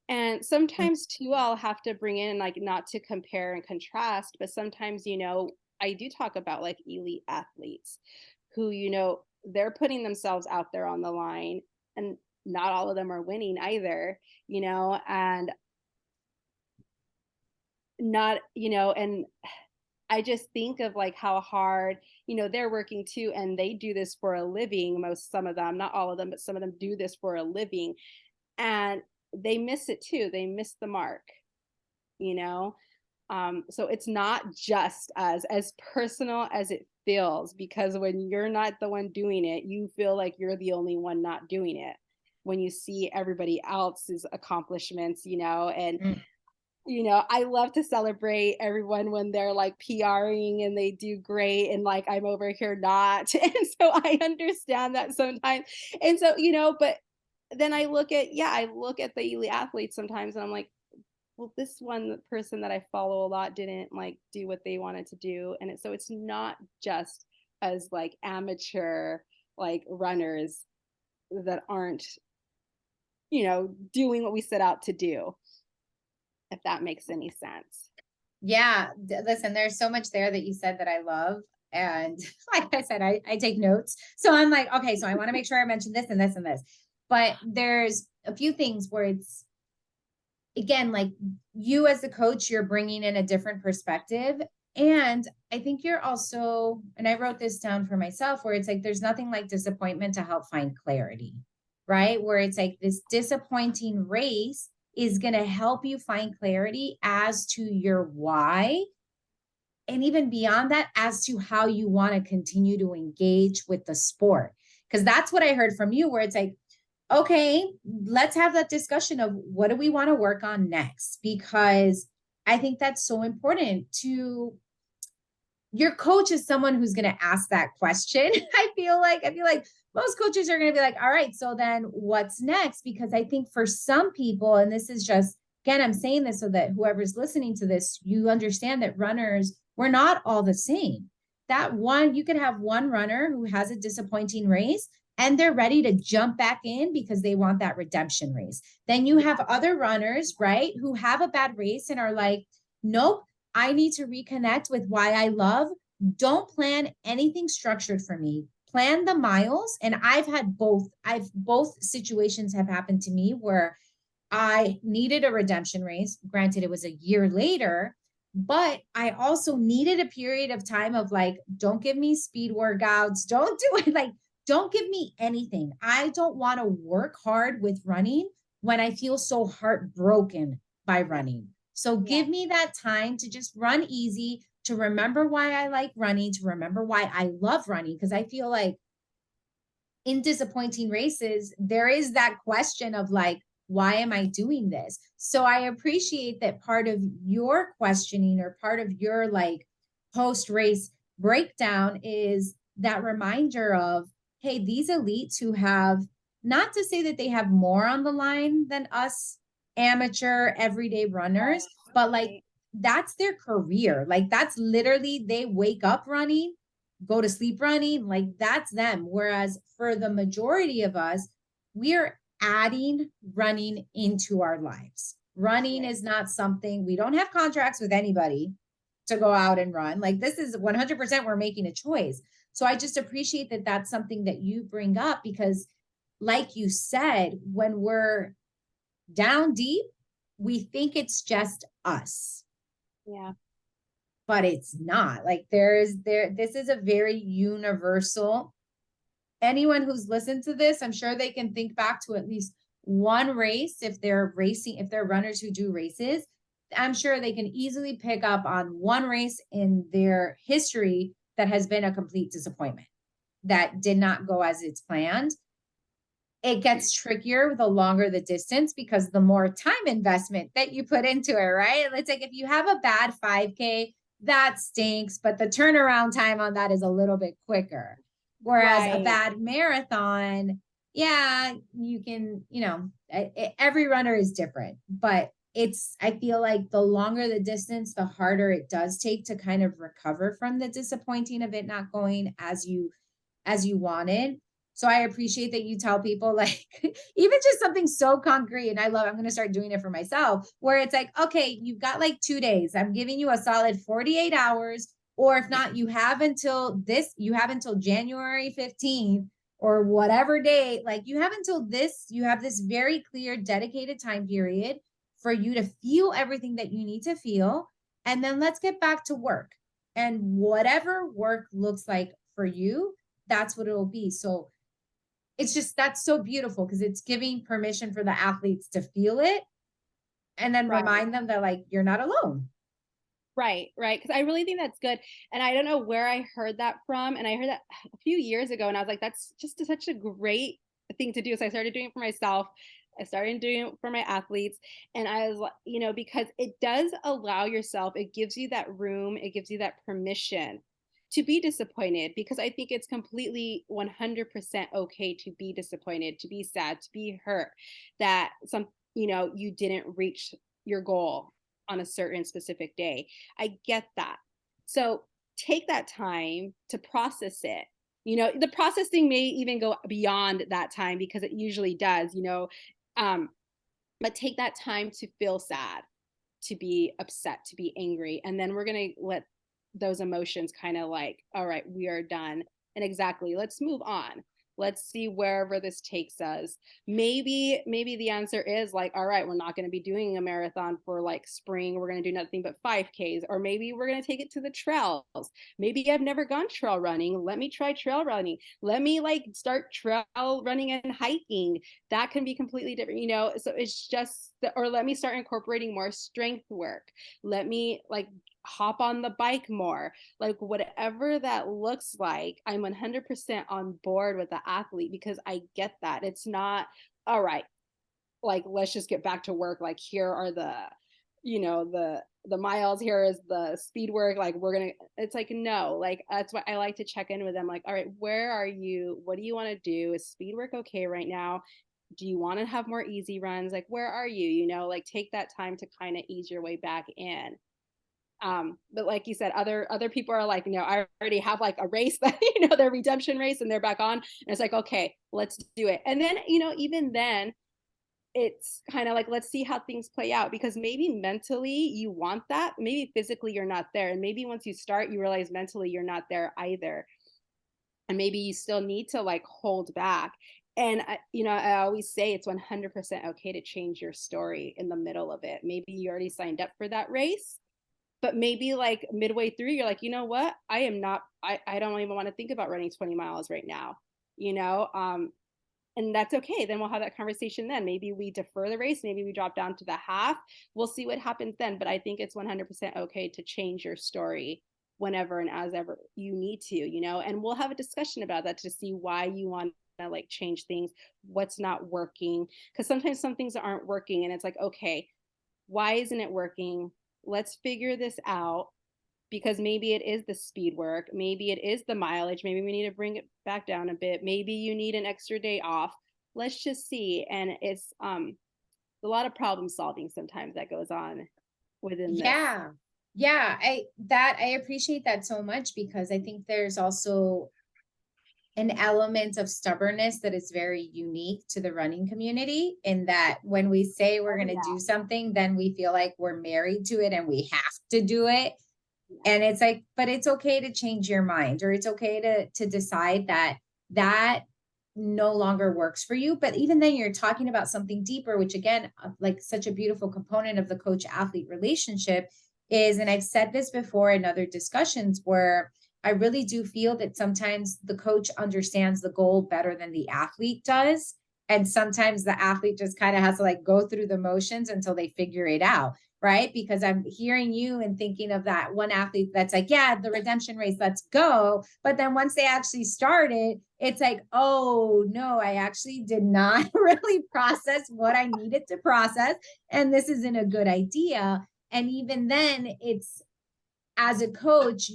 and sometimes too, I'll have to bring in, like, not to compare and contrast, but sometimes, I do talk about like elite athletes who, they're putting themselves out there on the line, and not all of them are winning either, and not, and I just think of like how hard, they're working too, and they do this for a living. Some of them, not all of them, but some of them do this for a living, and they miss it too. They miss the mark, you know? So it's not just as personal as it feels, because when you're not the one doing it, you feel like you're the only one not doing it. When you see everybody else's accomplishments, and Mm. I love to celebrate everyone when they're like PRing and they do great, and like I'm over here not. And so I understand that sometimes. And so, but then I look at the elite athletes sometimes and I'm like, well, this one person that I follow a lot didn't like do what they wanted to do. And so it's not just as like amateur like runners that aren't, doing what we set out to do, if that makes any sense. Yeah. Listen, there's so much there that you said that I love. And like I said, I take notes. So I'm like, okay, so I want to make sure I mention this and this and this. But there's a few things where it's, again, like you as a coach, you're bringing in a different perspective. And I think you're also, and I wrote this down for myself, where it's like, there's nothing like disappointment to help find clarity, right? Where it's like this disappointing race is going to help you find clarity as to your why. And even beyond that, as to how you want to continue to engage with the sport. Because that's what I heard from you, where it's like, okay, let's have that discussion of what do we want to work on next? Because I think that's so important to your coach is someone who's going to ask that question. I feel like most coaches are going to be like, all right, so then what's next? Because I think for some people, and this is just, again, I'm saying this so that whoever's listening to this, you understand that runners, we're not all the same. That one, you could have one runner who has a disappointing race and they're ready to jump back in because they want that redemption race. Then you have other runners, right, who have a bad race and are like, nope, I need to reconnect with why I love. Don't plan anything structured for me. Plan the miles. And I've had both. Both situations have happened to me where I needed a redemption race. Granted, it was a year later, but I also needed a period of time of like, don't give me speed workouts. Don't do it. Like, don't give me anything. I don't want to work hard with running when I feel so heartbroken by running. So Yeah. give me that time to just run easy, to remember why I like running, to remember why I love running. Because I feel like in disappointing races, there is that question of like, why am I doing this? So I appreciate that part of your questioning or part of your like post race breakdown is that reminder of, hey, these elites who have, not to say that they have more on the line than us amateur everyday runners, but like that's their career. Like that's literally, they wake up running, go to sleep running, like that's them. Whereas for the majority of us, we're adding running into our lives. Running is not something, we don't have contracts with anybody to go out and run. Like this is 100% we're making a choice. So I just appreciate that that's something that you bring up because, like you said, when we're down deep, we think it's just us. Yeah. But it's not. Like this is a very universal. Anyone who's listened to this, I'm sure they can think back to at least one race if they're racing, if they're runners who do races. I'm sure they can easily pick up on one race in their history that has been a complete disappointment, that did not go as it's planned. It gets trickier the longer the distance because the more time investment that you put into it, right? It's like if you have a bad 5K, that stinks, but the turnaround time on that is a little bit quicker. Whereas a bad marathon, yeah, you can, every runner is different, but I feel like the longer the distance, the harder it does take to kind of recover from the disappointing of it not going as you wanted. So I appreciate that you tell people like, even just something so concrete. And I'm going to start doing it for myself where it's like, okay, you've got like 2 days. I'm giving you a solid 48 hours. Or if not, you have until January 15th or whatever day, like you have until this, you have this very clear, dedicated time period for you to feel everything that you need to feel. And then let's get back to work. And whatever work looks like for you, that's what it'll be. So it's just, that's so beautiful because it's giving permission for the athletes to feel it and then Right. remind them that like, you're not alone. Right, right. Because I really think that's good. And I don't know where I heard that from. And I heard that a few years ago, and I was like, that's just such a great thing to do. So I started doing it for myself. I started doing it for my athletes. And I was like, because it does allow yourself, it gives you that room, it gives you that permission to be disappointed, because I think it's completely 100% okay to be disappointed, to be sad, to be hurt that you didn't reach your goal on a certain specific day. I get that. So take that time to process it. The processing may even go beyond that time, because it usually does, um, but take that time to feel sad, to be upset, to be angry. And then we're going to let those emotions kind of like, all right, we are done. And exactly, let's move on. Let's see wherever this takes us. Maybe the answer is like, all right, we're not going to be doing a marathon for like spring. We're going to do nothing but 5Ks. Or maybe we're going to take it to the trails. Maybe I've never gone trail running. Let me try trail running. Let me like start trail running and hiking. That can be completely different, so it's just, or let me start incorporating more strength work. Let me like hop on the bike more, like whatever that looks like. I'm 100% on board with the athlete, because I get that it's not, all right, like let's just get back to work, like here are the miles, here is the speed work, like we're gonna, it's like, no, like that's why I like to check in with them, like, all right, where are you, what do you want to do, is speed work okay right now, do you want to have more easy runs, like where are you, like take that time to kind of ease your way back in. But like you said, other people are like, I already have like a race that, their redemption race, and they're back on. And it's like, okay, let's do it. And then, even then, it's kind of like, let's see how things play out, because maybe mentally you want that, maybe physically you're not there. And maybe once you start, you realize mentally you're not there either. And maybe you still need to like hold back. And I always say it's 100% okay to change your story in the middle of it. Maybe you already signed up for that race, but maybe like midway through, you're like, you know what? I don't even want to think about running 20 miles right now, you know? And that's okay. Then we'll have that conversation then. Maybe we defer the race. Maybe we drop down to the half. We'll see what happens then. But I think it's 100% okay to change your story whenever and as ever you need to, and we'll have a discussion about that to see why you want to like change things, what's not working. Because sometimes some things aren't working and it's like, okay, why isn't it working? Let's figure this out, because maybe it is the speed work, maybe it is the mileage, maybe we need to bring it back down a bit, maybe you need an extra day off. Let's just see. And it's a lot of problem solving sometimes that goes on within this. Yeah. Yeah, I appreciate that so much because I think there's also an element of stubbornness that is very unique to the running community, in that when we say we're going to do something, then we feel like we're married to it and we have to do it. And it's like, but it's okay to change your mind, or it's okay to decide that that no longer works for you. But even then you're talking about something deeper, which again, like such a beautiful component of the coach athlete relationship is, and I've said this before in other discussions, where I really do feel that sometimes the coach understands the goal better than the athlete does. And sometimes the athlete just kind of has to like go through the motions until they figure it out. Right. Because I'm hearing you and thinking of that one athlete that's like, yeah, the redemption race, let's go. But then once they actually started, it's like, oh no, I actually did not really process what I needed to process. And this isn't a good idea. And even then, it's, as a coach,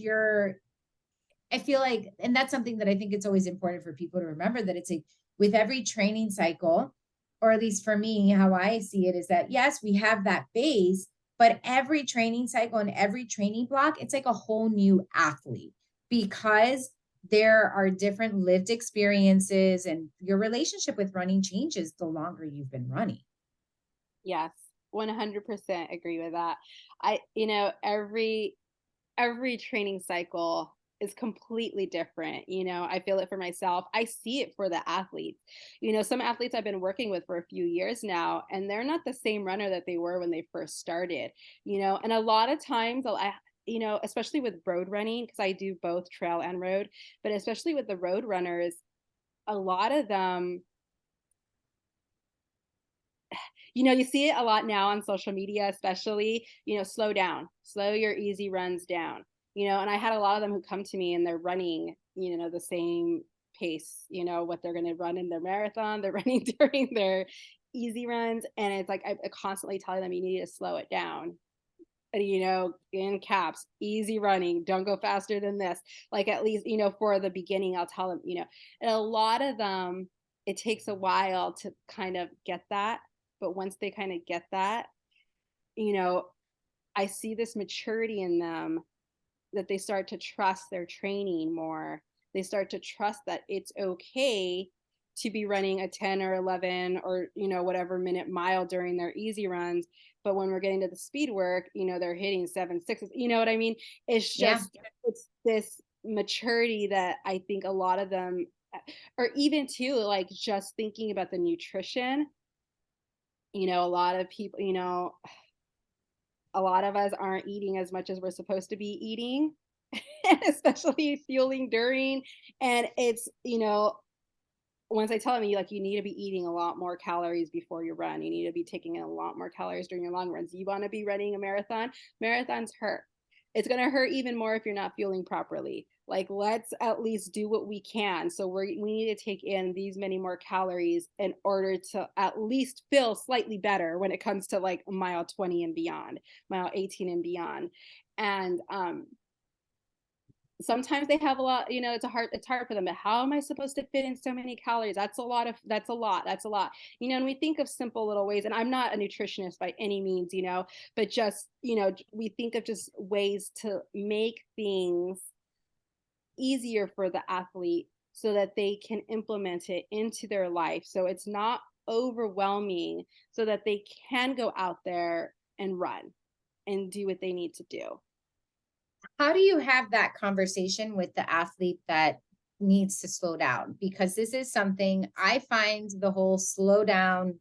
I feel like, and that's something that I think it's always important for people to remember, that it's like with every training cycle, or at least for me, how I see it is that, yes, we have that base, but every training cycle and every training block, it's like a whole new athlete, because there are different lived experiences and your relationship with running changes the longer you've been running. Yes, 100% agree with that. Every training cycle is completely different. I feel it for myself. I see it for the athletes. Some athletes I've been working with for a few years now, and they're not the same runner that they were when they first started, and a lot of times especially with road running, because I do both trail and road, but especially with the road runners, a lot of them, you see it a lot now on social media, especially, slow down, slow your easy runs down, and I had a lot of them who come to me and they're running, the same pace, what they're going to run in their marathon, they're running during their easy runs. And it's like, I constantly telling them, you need to slow it down. In caps, easy running, don't go faster than this. Like, at least, for the beginning, I'll tell them, and a lot of them, it takes a while to kind of get that. But once they kind of get that, you know, I see this maturity in them, that they start to trust their training more. They start to trust that it's okay to be running a 10 or 11 or, whatever minute mile during their easy runs. But when we're getting to the speed work, they're hitting 7.6s. You know what I mean? It's Yeah. just, it's this maturity that I think a lot of them, or even too, like just thinking about the nutrition, a lot of people, a lot of us aren't eating as much as we're supposed to be eating, especially fueling during. And it's, once I tell them, you need to be eating a lot more calories before you run. You need to be taking in a lot more calories during your long runs. You want to be running a marathon. Marathons hurt. It's going to hurt even more if you're not fueling properly. Like, let's at least do what we can. So we need to take in these many more calories in order to at least feel slightly better when it comes to like mile 20 and beyond, mile 18 and beyond. And sometimes they have a lot, it's hard for them. But how am I supposed to fit in so many calories? That's a lot. And we think of simple little ways, and I'm not a nutritionist by any means, but just, we think of just ways to make things easier for the athlete so that they can implement it into their life. So it's not overwhelming, so that they can go out there and run and do what they need to do. How do you have that conversation with the athlete that needs to slow down? Because this is something I find, the whole slow down,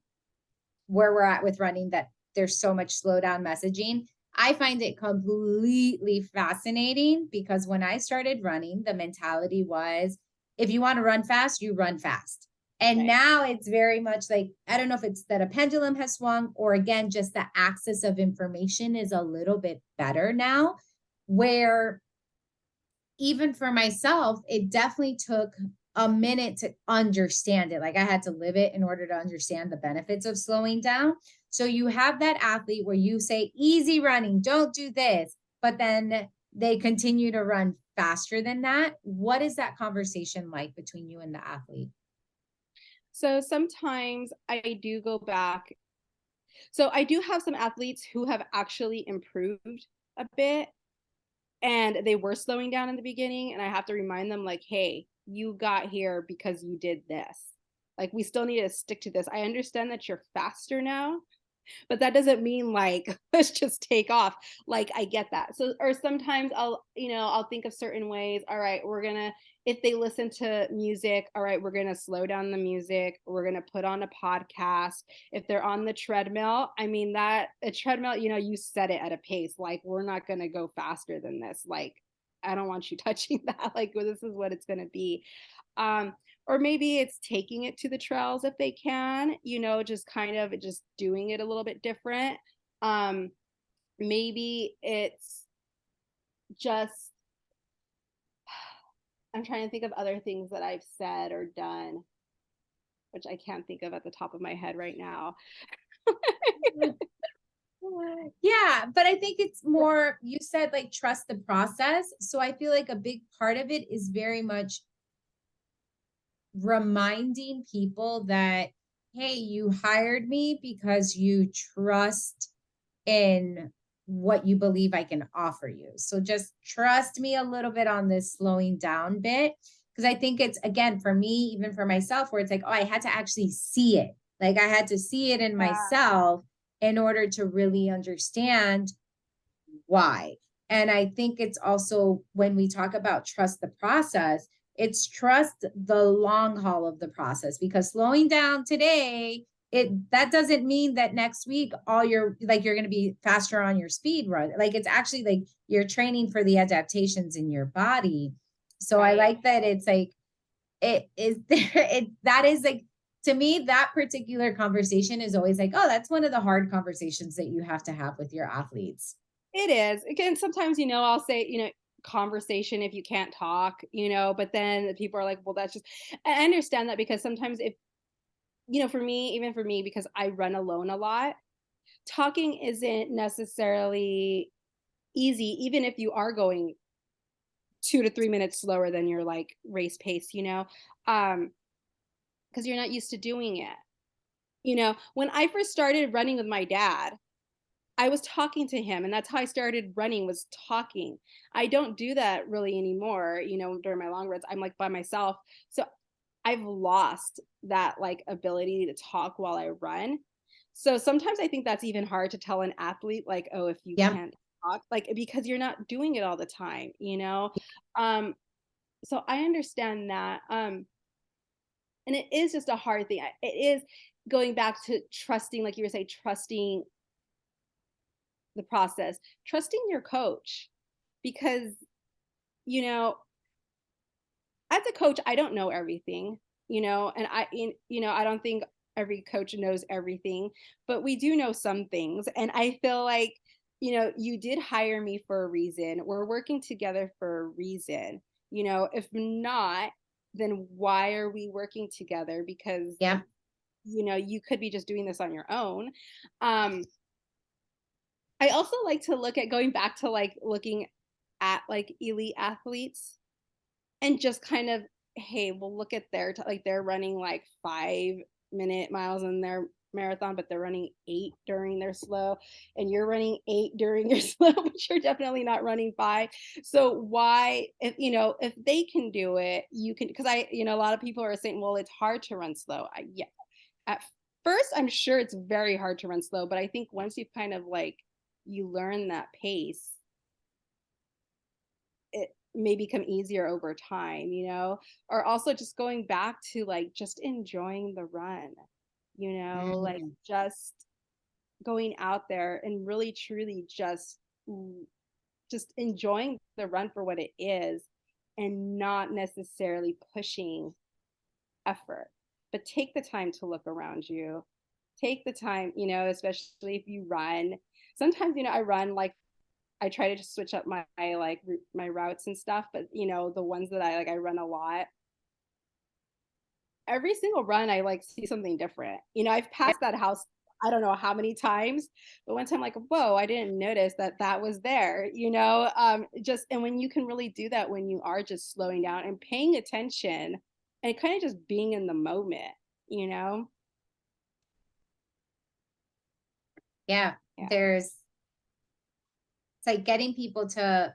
where we're at with running, that there's so much slow down messaging. I find it completely fascinating, because when I started running, the mentality was, if you want to run fast, you run fast. And Right. now it's very much like, I don't know if it's that a pendulum has swung, or again, just the access of information is a little bit better now, where even for myself, it definitely took a minute to understand it. Like, I had to live it in order to understand the benefits of slowing down. So you have that athlete where you say, easy running, don't do this, but then they continue to run faster than that. What is that conversation like between you and the athlete? So sometimes I do go back. So I do have some athletes who have actually improved a bit, and they were slowing down in the beginning, and I have to remind them, like, hey, you got here because you did this. Like, we still need to stick to this. I understand that you're faster now, but that doesn't mean like let's just take off. Like, I get that. So, or sometimes I'll think of certain ways. All right, if they listen to music, all right, we're gonna slow down the music, we're gonna put on a podcast. If they're on the treadmill, I mean, that a treadmill, you set it at a pace. Like, we're not gonna go faster than this. Like, I don't want you touching that. Like, well, this is what it's gonna be. um or maybe it's taking it to the trails if they can, just kind of just doing it a little bit different. Maybe it's just, I'm trying to think of other things that I've said or done, which I can't think of at the top of my head right now. Yeah, but I think it's more, you said like trust the process. So I feel like a big part of it is very much reminding people that, hey, you hired me because you trust in what you believe I can offer you. So just trust me a little bit on this slowing down bit. Because I think it's, again, for me, even for myself, where it's like, oh, I had to actually see it. Like, I had to see it in Yeah. myself in order to really understand why. And I think it's also when we talk about trust the process, it's trust the long haul of the process, because slowing down today, that doesn't mean that next week all you're going to be faster on your speed run. Like, it's actually like you're training for the adaptations in your body. So I like that it's like it is there. That is like, to me, that particular conversation is always like, oh, that's one of the hard conversations that you have to have with your athletes. It is. Again, sometimes, I'll say, conversation if you can't talk, but then people are like, well, that's just, I understand that, because sometimes if, for me, even for me, because I run alone a lot, talking isn't necessarily easy, even if you are going 2 to 3 minutes slower than your like race pace, because you're not used to doing it. When I first started running with my dad, I was talking to him, and that's how I started running, was talking. I don't do that really anymore, during my long runs. I'm like by myself. So I've lost that like ability to talk while I run. So sometimes I think that's even hard to tell an athlete, like, oh, if you Yeah. can't talk, like, because you're not doing it all the time. Um, so I understand that. And it is just a hard thing. It is going back to trusting, like you were saying, trusting the process, trusting your coach, because, you know, as a coach, I don't know everything, and I don't think every coach knows everything, but we do know some things. And I feel like, you did hire me for a reason. We're working together for a reason. If not, then why are we working together? Because, Yeah. you could be just doing this on your own. Um, I also like to look at going back to like looking at like elite athletes and just kind of, hey, well, look at like they're running like 5-minute miles in their marathon, but they're running 8 during their slow, and you're running 8 during your slow, but you're definitely not running 5. So why, if they can do it, you can, because a lot of people are saying, well, it's hard to run slow. Yeah, at first, I'm sure it's very hard to run slow, but I think once you've kind of like, you learn that pace, it may become easier over time. Or also just going back to like just enjoying the run, like Mm. just going out there and really truly just enjoying the run for what it is, and not necessarily pushing effort, but take the time to look around you. Take the time, especially if you run. Sometimes, I run like, I try to just switch up my like my routes and stuff, but the ones that I run a lot. Every single run, I like see something different. I've Yeah. passed that house, I don't know how many times, but one time, like, whoa, I didn't notice that was there. Just, and when you can really do that, when you are just slowing down and paying attention, and kind of just being in the moment. You know, Yeah. yeah, It's like getting people to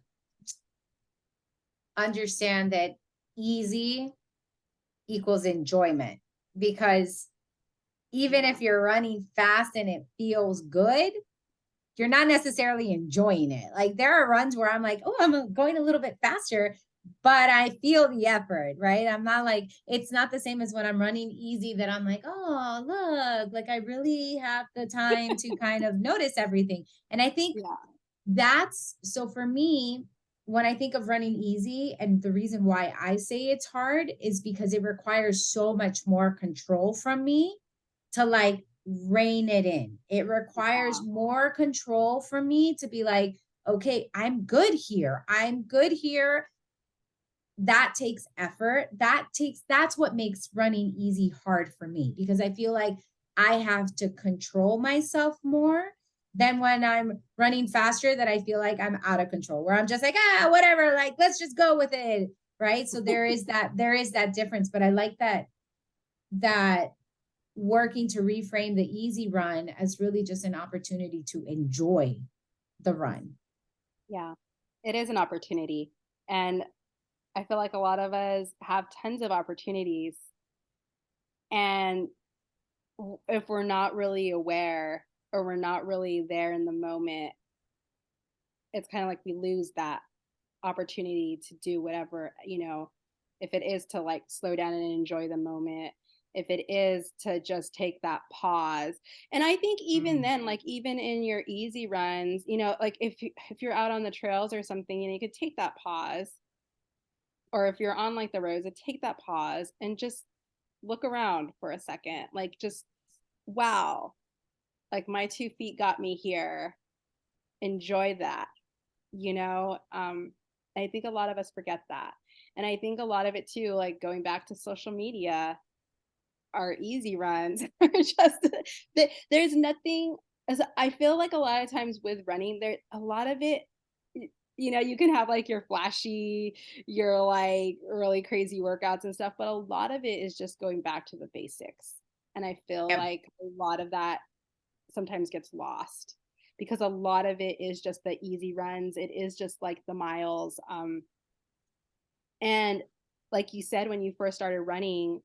understand that easy equals enjoyment, because even yeah, if you're running fast and it feels good, you're not necessarily enjoying it. Like, there are runs where I'm like, oh, I'm going a little bit faster, but I feel the effort, right? I'm not like, it's not the same as when I'm running easy, that I'm like, oh, look, like I really have the time to kind of notice everything. And I think yeah, that's so for me, when I think of running easy, and the reason why I say it's hard is because it requires so much more control from me to like rein it in. It requires yeah, more control from me to be like, okay, I'm good here. I'm good here. That takes effort. That's what makes running easy hard for me, because I feel like I have to control myself more than when I'm running faster, that I feel like I'm out of control, where I'm just like, whatever, like, let's just go with it. Right. So there is that difference. But I like that working to reframe the easy run as really just an opportunity to enjoy the run. yeah. It is an opportunity, and I feel like a lot of us have tons of opportunities, and if we're not really aware, or we're not really there in the moment, it's kind of like we lose that opportunity to do whatever, if it is to like slow down and enjoy the moment, if it is to just take that pause. And I think even Mm. then, like even in your easy runs, like if you're out on the trails or something, you could take that pause. Or if you're on like the roads, take that pause and just look around for a second. Like just wow, like my 2 feet got me here. Enjoy that, you know? I think a lot of us forget that. And I think a lot of it too, like going back to social media, our easy runs are just there's nothing, as I feel like a lot of times with running, there a lot of it, you can have like your flashy, your like really crazy workouts and stuff, but a lot of it is just going back to the basics. And I feel Yep. like a lot of that sometimes gets lost because a lot of it is just the easy runs. It is just like the miles. And like you said, when you first started running,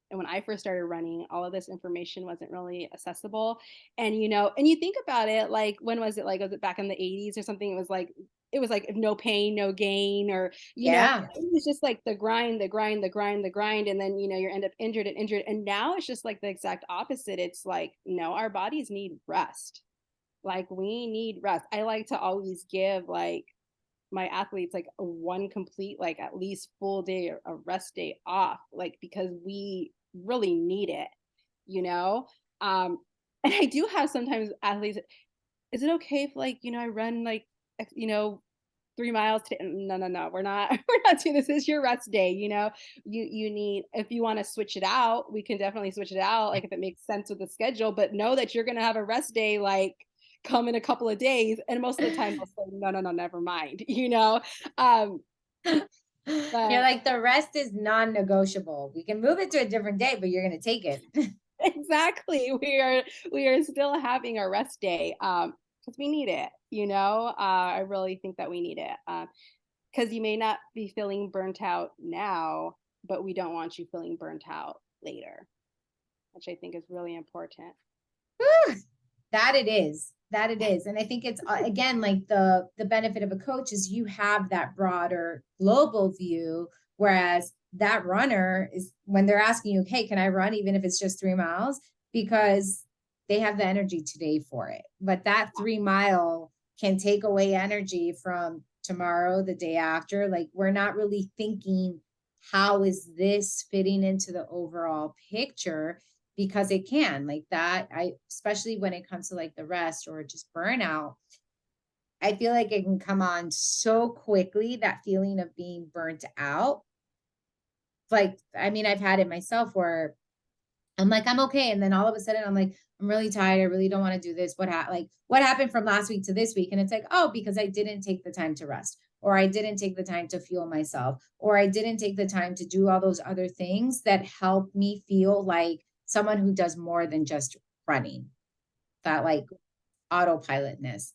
and when I first started running, all of this information wasn't really accessible. And and you think about it, like when was it? Like was it back in the 80s or something? It was like no pain, no gain, or Yeah. it was just like the grind, the grind, the grind, the grind, and then you end up injured and injured. And now it's just like the exact opposite. It's like no, our bodies need rest. Like we need rest. I like to always give like my athletes like a one complete, like at least full day or a rest day off, like because we really need it, you know? And I do have sometimes athletes, is it okay if like, I run like, 3 miles today? No, no, no, we're not, we're not doing this. This is your rest day, you need, if you want to switch it out, we can definitely switch it out. Like if it makes sense with the schedule, but know that you're going to have a rest day, like come in a couple of days. And most of the time they'll say, no, no, no, never mind, Um, You're but like, the rest is non-negotiable. We can move it to a different day, but you're going to take it. exactly, we are still having a rest day, because we need it, I really think that we need it. Because you may not be feeling burnt out now, but we don't want you feeling burnt out later, which I think is really important. That it is. That it is. And I think it's again like the benefit of a coach is you have that broader global view, whereas that runner is when they're asking you, hey, can I run even if it's just 3 miles? Because they have the energy today for it. But that 3 mile can take away energy from tomorrow, the day after. Like we're not really thinking, how is this fitting into the overall picture? Because it can, like that, I especially when it comes to like the rest or just burnout, I feel like it can come on so quickly, that feeling of being burnt out. Like I mean, I've had it myself where I'm like, I'm okay, and then all of a sudden I'm like, I'm really tired, I really don't want to do this. What happened from last week to this week? And it's like, oh, because I didn't take the time to rest, or I didn't take the time to fuel myself, or I didn't take the time to do all those other things that help me feel like someone who does more than just running, that like autopilotness.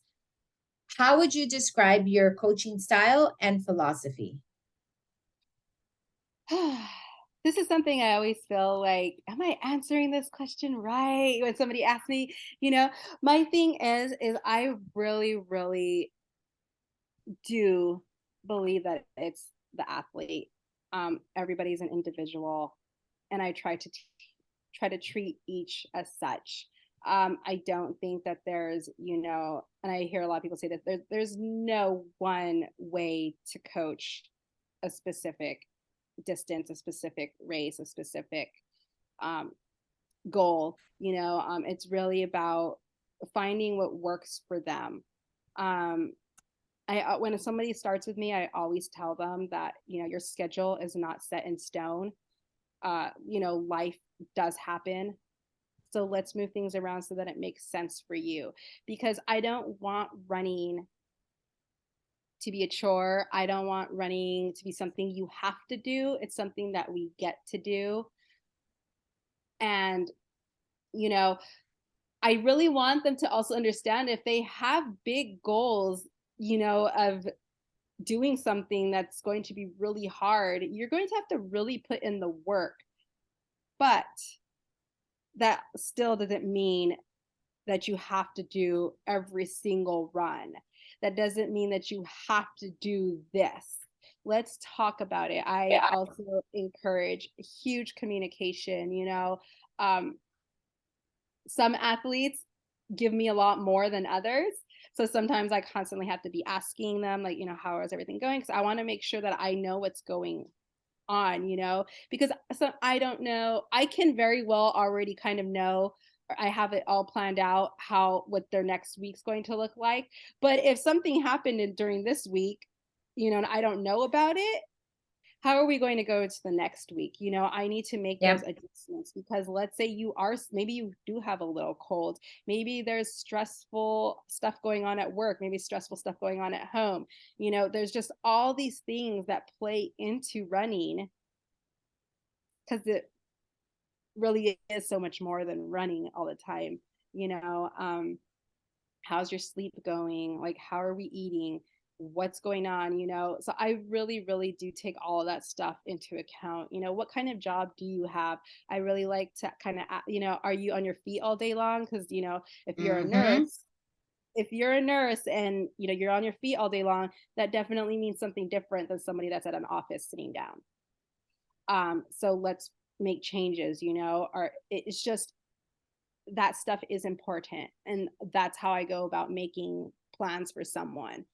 How would you describe your coaching style and philosophy? This is something I always feel like, am I answering this question right? When somebody asks me, my thing is I really, really do believe that it's the athlete. Everybody's an individual, and I try to treat each as such. I don't think that there's, and I hear a lot of people say that there's no one way to coach a specific distance, a specific race, a specific um, goal. It's really about finding what works for them. Um, when somebody starts with me, I always tell them that your schedule is not set in stone. Life does happen. So let's move things around so that it makes sense for you. Because I don't want running to be a chore. I don't want running to be something you have to do. It's something that we get to do. And, you know, I really want them to also understand if they have big goals, of doing something that's going to be really hard, you're going to have to really put in the work. But that still doesn't mean that you have to do every single run. That doesn't mean that you have to do this. Let's talk about it. I also encourage huge communication, some athletes give me a lot more than others. So sometimes I constantly have to be asking them, like, how is everything going? Because I want to make sure that I know what's going on, because so I don't know. I can very well already kind of know, or I have it all planned out what their next week's going to look like. But if something happened during this week, and I don't know about it, how are we going to go to the next week? I need to make those Yep. adjustments, because let's say maybe you do have a little cold. Maybe there's stressful stuff going on at work, maybe stressful stuff going on at home. There's just all these things that play into running, because it really is so much more than running all the time. How's your sleep going? Like, how are we eating? What's going on? So I really, really do take all of that stuff into account. What kind of job do you have? I really like to kind of, are you on your feet all day long? Because, if you're a Mm-hmm. nurse, and you're on your feet all day long, that definitely means something different than somebody that's at an office sitting down. So let's make changes, or it's just, that stuff is important, and that's how I go about making plans for someone.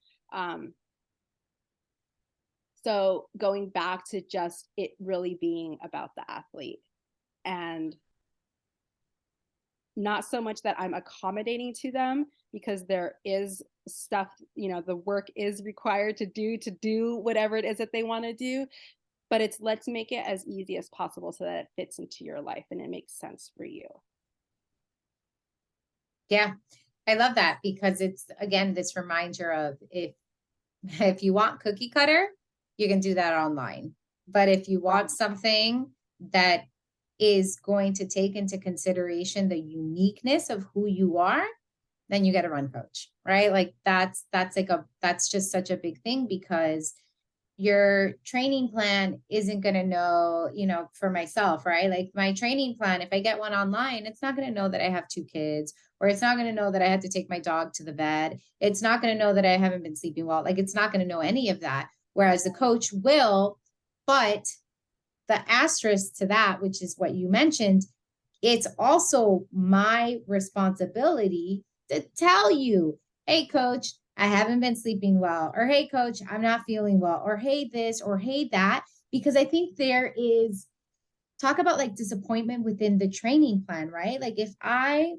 So going back to just it really being about the athlete, and not so much that I'm accommodating to them, because there is stuff, the work is required to do whatever it is that they want to do, but it's, let's make it as easy as possible so that it fits into your life and it makes sense for you. Yeah. I love that, because it's, again, this reminder of, if you want cookie cutter, you can do that online. But if you want something that is going to take into consideration the uniqueness of who you are, then you get a run coach, right? Like that's just such a big thing, because your training plan isn't going to know, for myself, right? Like my training plan, if I get one online, it's not going to know that I have 2 kids, or it's not going to know that I had to take my dog to the vet. It's not going to know that I haven't been sleeping well. Like it's not going to know any of that. Whereas the coach will. But the asterisk to that, which is what you mentioned, it's also my responsibility to tell you, hey, coach, I haven't been sleeping well, or hey, coach, I'm not feeling well, or hey, this, or hey, that, because I think there is, talk about like disappointment within the training plan, right? Like if I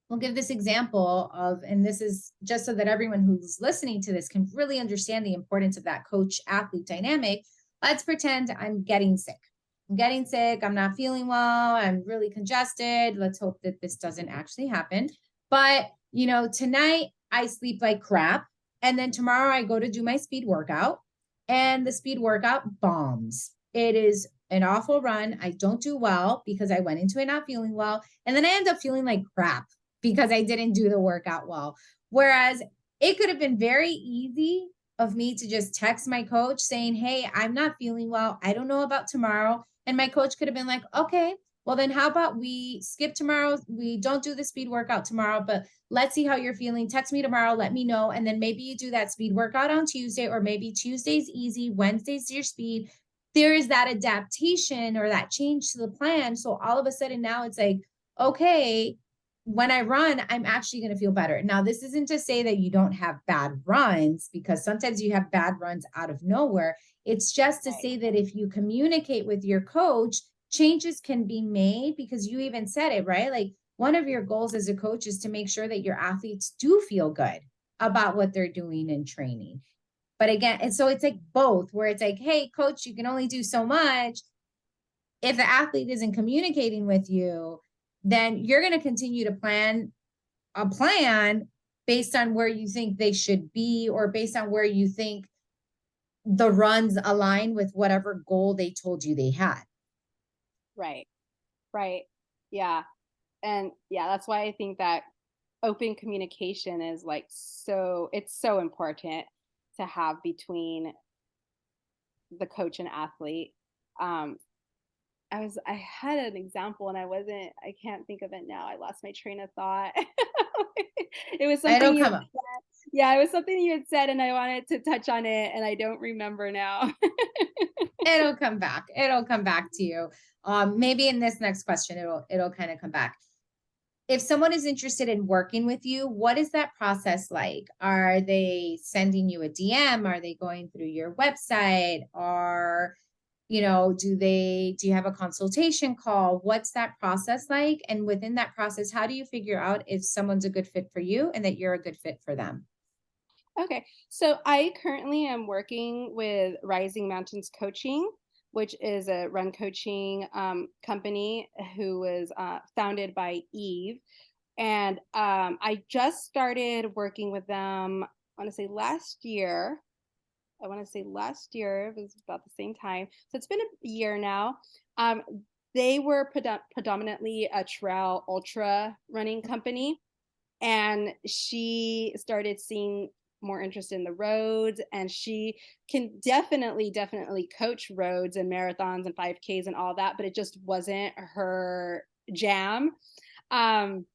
will give this example of, and this is just so that everyone who's listening to this can really understand the importance of that coach athlete dynamic. Let's pretend I'm getting sick. I'm not feeling well. I'm really congested. Let's hope that this doesn't actually happen. But, tonight I sleep like crap. And then tomorrow I go to do my speed workout, and the speed workout bombs. It is an awful run. I don't do well because I went into it not feeling well. And then I end up feeling like crap because I didn't do the workout well. Whereas it could have been very easy of me to just text my coach saying, hey, I'm not feeling well. I don't know about tomorrow. And my coach could have been like, okay, well, then how about we skip tomorrow? We don't do the speed workout tomorrow, but let's see how you're feeling. Text me tomorrow. Let me know. And then maybe you do that speed workout on Tuesday, or maybe Tuesday's easy, Wednesday's your speed. There is that adaptation or that change to the plan. So all of a sudden now it's like, okay, when I run, I'm actually going to feel better. Now, this isn't to say that you don't have bad runs, because sometimes you have bad runs out of nowhere. It's just to say that if you communicate with your coach, changes can be made, because you even said it, right? Like one of your goals as a coach is to make sure that your athletes do feel good about what they're doing in training. But again, and so it's like both, where it's like, hey, coach, you can only do so much. If the athlete isn't communicating with you, then you're going to continue to plan a plan based on where you think they should be, or based on where you think the runs align with whatever goal they told you they had. Right. Right. Yeah. And yeah, that's why I think that open communication is it's so important to have between the coach and athlete. I had an example and I can't think of it now. I lost my train of thought. It was I something don't you come said. up. Yeah, it was something you had said and I wanted to touch on it and I don't remember now. It'll come back. It'll come back to you. Maybe in this next question, it'll kind of come back. If someone is interested in working with you, what is that process like? Are they sending you a DM? Are they going through your website? Or, do you have a consultation call? What's that process like? And within that process, how do you figure out if someone's a good fit for you and that you're a good fit for them? Okay, so I currently am working with Rising Mountains Coaching, which is a run coaching company who was founded by Eve. And I just started working with them, I want to say last year. It was about the same time. So it's been a year now. Um, they were predominantly a trail ultra running company. And she started seeing more interest in the roads, and she can definitely coach roads and marathons and 5Ks and all that, but it just wasn't her jam. Um,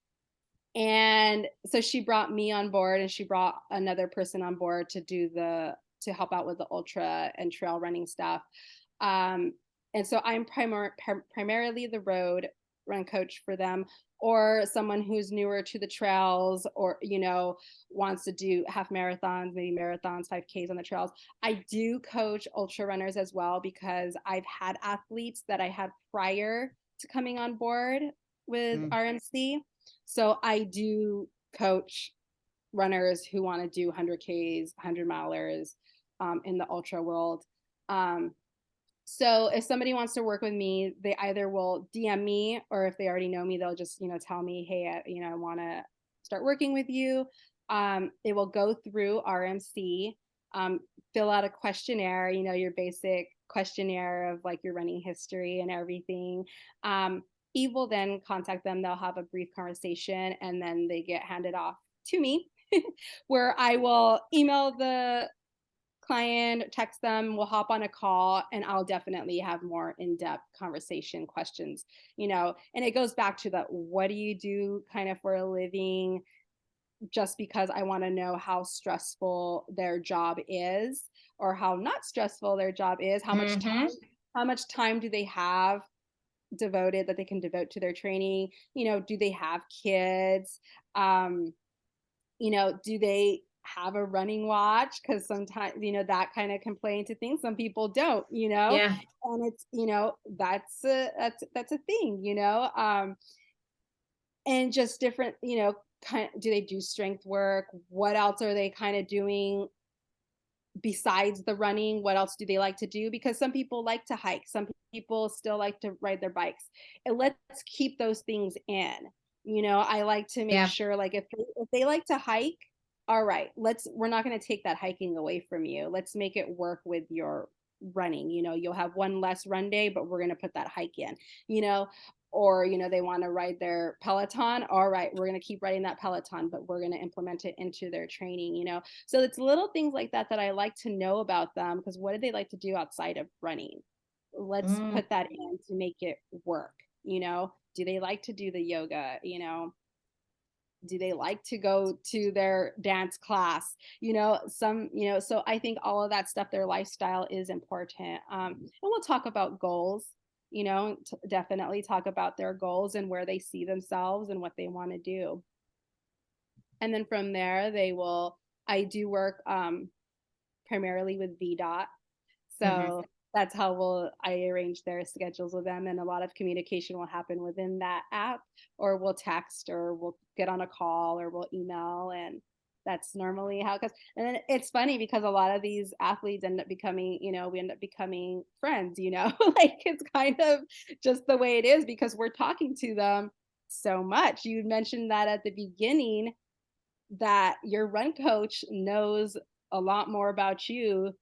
and so she brought me on board and she brought another person on board to help out with the ultra and trail running stuff. Um, and so I'm primarily the road run coach for them, or someone who's newer to the trails, or wants to do half marathons, maybe marathons, 5Ks on the trails. I do coach ultra runners as well, because I've had athletes that I had prior to coming on board with RMC. So I do coach runners who want to do 100Ks, 100 milers in the ultra world. So if somebody wants to work with me, they either will DM me, or if they already know me, they'll just, tell me, hey, I want to start working with you. They will go through RMC, fill out a questionnaire, your basic questionnaire of like your running history and everything. Eve will then contact them. They'll have a brief conversation, and then they get handed off to me, where I will email the client, text them, we'll hop on a call, and I'll definitely have more in-depth conversation questions, and it goes back to the, what do you do kind of for a living? Just because I want to know how stressful their job is, or how not stressful their job is, how much time do they have devoted that they can devote to their training? Do they have kids? Do they have a running watch? Because sometimes, that kind of can play into things. Some people don't, Yeah. and it's, that's a thing, and just different, do they do strength work? What else are they kind of doing besides the running? What else do they like to do? Because some people like to hike, some people still like to ride their bikes, and let's keep those things in. I like to make sure, like, if they like to hike, all right, we're not going to take that hiking away from you. Let's make it work with your running. You'll have one less run day, but we're going to put that hike in, or they want to ride their Peloton. All right, we're going to keep riding that Peloton, but we're going to implement it into their training. So it's little things like that that I like to know about them, because what do they like to do outside of running? Let's put that in to make it work. Do they like to do the yoga? Do they like to go to their dance class? So I think all of that stuff, their lifestyle is important. And we'll talk about goals, definitely talk about their goals and where they see themselves and what they want to do. And then from there, I do work primarily with VDOT. So that's how I arrange their schedules with them. And a lot of communication will happen within that app, or we'll text, or we'll get on a call, or we'll email. And that's normally how it goes. And then it's funny, because a lot of these athletes end up becoming, we end up becoming friends, like, it's kind of just the way it is, because we're talking to them so much. You mentioned that at the beginning, that your run coach knows a lot more about you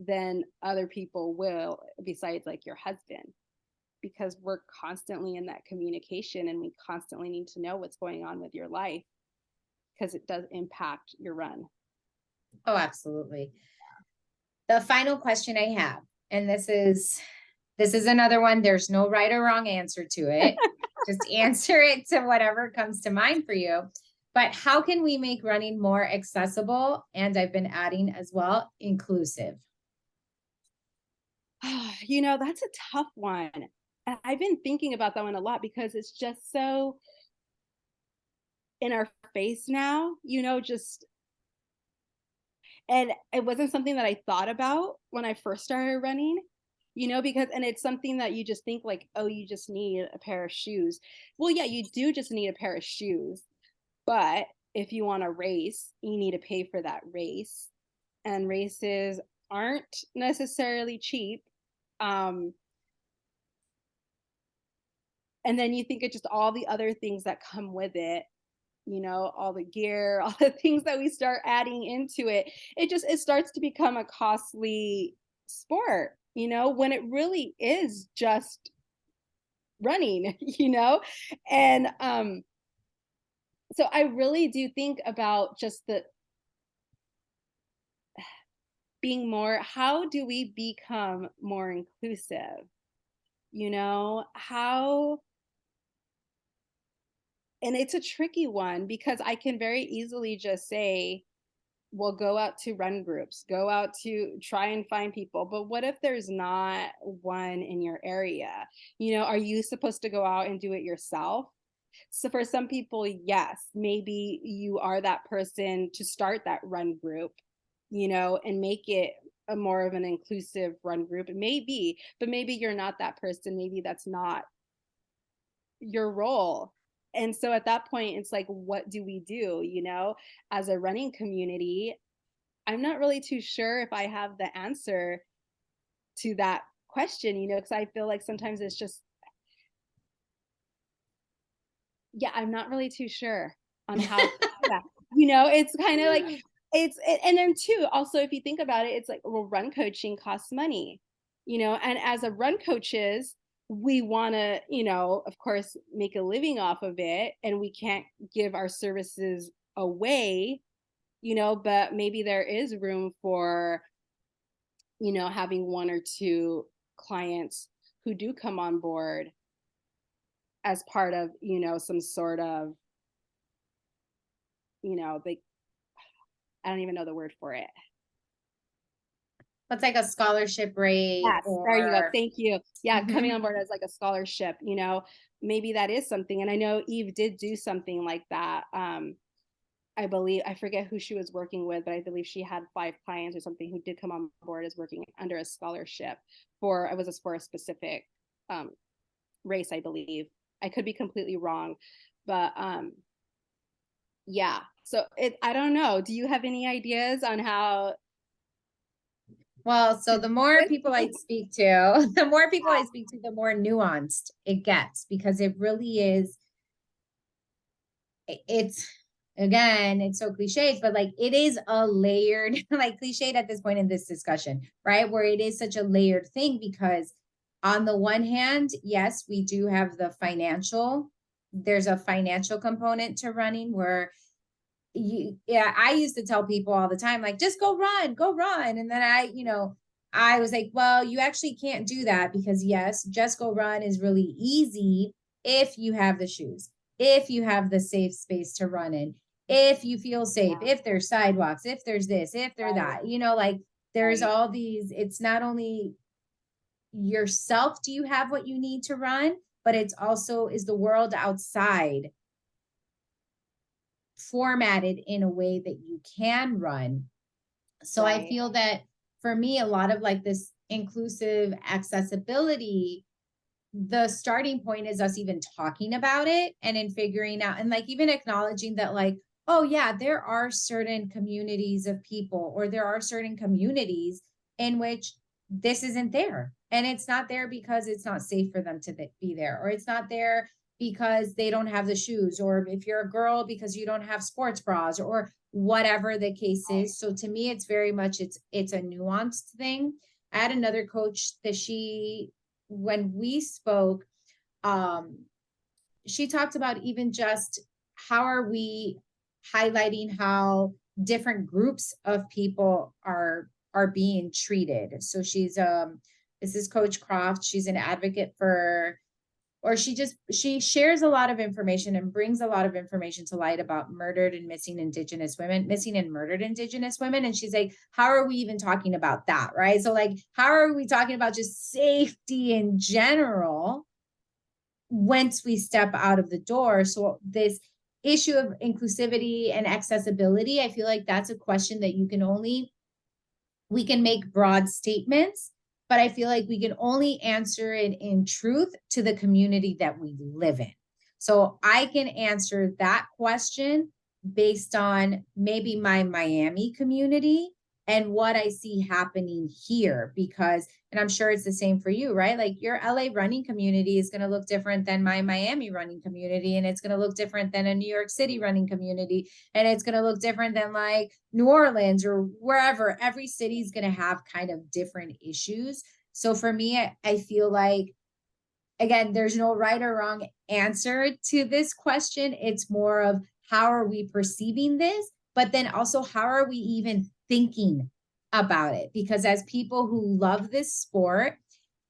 than other people will, besides like your husband, because we're constantly in that communication, and we constantly need to know what's going on with your life, because it does impact your run. Oh, absolutely. The final question I have, and this is another one, there's no right or wrong answer to it. Just answer it to whatever comes to mind for you. But how can we make running more accessible? And I've been adding as well, inclusive. That's a tough one. And I've been thinking about that one a lot because it's just so in our face now, just and it wasn't something that I thought about when I first started running, because and it's something that you just think like, oh, you just need a pair of shoes. Well, yeah, you do just need a pair of shoes. But if you want to race, you need to pay for that race. And races aren't necessarily cheap. Um, and then you think of just all the other things that come with it, all the gear, all the things that we start adding into it. It starts to become a costly sport, when it really is just running, And so I really do think about just the being more, how do we become more inclusive? How, and it's a tricky one because I can very easily just say, well, go out to run groups, go out to try and find people. But what if there's not one in your area? Are you supposed to go out and do it yourself? So for some people, yes, maybe you are that person to start that run group, and make it a more of an inclusive run group. Maybe, but maybe you're not that person. Maybe that's not your role. And so at that point, it's like, what do we do? As a running community, I'm not really too sure if I have the answer to that question, because I feel like sometimes it's just, yeah, I'm not really too sure on how to do that. It's kind of like, and then too, also, if you think about it, it's like, well, run coaching costs money, and as a run coaches, we want to, of course, make a living off of it, and we can't give our services away, but maybe there is room for, having one or two clients who do come on board as part of, some sort of, they, I don't even know the word for it. It's like a scholarship rate Yes, there you go. or Thank you. Yeah, coming Mhm. on board as like a scholarship, maybe that is something. And I know Eve did do something like that. I believe, I forget who she was working with, but I believe she had 5 clients or something who did come on board as working under a scholarship for, it was for a specific race, I believe. I could be completely wrong, but yeah. So I don't know. Do you have any ideas on how Well, so to the do more this? people I speak to, the more people I speak to, the more nuanced it gets because it really is. It's again, it's so cliched, but like it is a layered, like cliched at this point in this discussion, right? Where it is such a layered thing because on the one hand, yes, we do have the financial, there's a financial component to running where I used to tell people all the time, like, just go run, go run. And then I was like, well, you actually can't do that because yes, just go run is really easy if you have the shoes, if you have the safe space to run in, if you feel safe, Yeah, if there's sidewalks, if there's this, if there's right, that, like there's right. all these, it's not only yourself, do you have what you need to run, but it's also is the world outside formatted in a way that you can run. So I Right. feel that for me, a lot of like this inclusive accessibility, the starting point is us even talking about it and in figuring out and like even acknowledging that, like, oh, yeah, there are certain communities of people or there are certain communities in which this isn't there. And it's not there because it's not safe for them to be there, or it's not there because they don't have the shoes, or if you're a girl because you don't have sports bras or whatever the case is. So to me, it's very much it's a nuanced thing. I had another coach that when we spoke, um, she talked about even just how are we highlighting how different groups of people are being treated. So this is Coach Croft. She's an advocate for or she shares a lot of information and brings a lot of information to light about murdered and missing and murdered Indigenous women. And she's like, how are we even talking about that? Right. So like, how are we talking about just safety in general once we step out of the door? So this issue of inclusivity and accessibility, I feel like that's a question that we can make broad statements, but I feel like we can only answer it in truth to the community that we live in. So I can answer that question based on maybe my Miami community and what I see happening here, because, and I'm sure it's the same for you, right? Like your LA running community is going to look different than my Miami running community, and it's going to look different than a New York City running community, and it's going to look different than like New Orleans or wherever. Every city is going to have kind of different issues. So for me, I feel like, again, there's no right or wrong answer to this question. It's more of how are we perceiving this, but then also how are we even thinking about it? Because as people who love this sport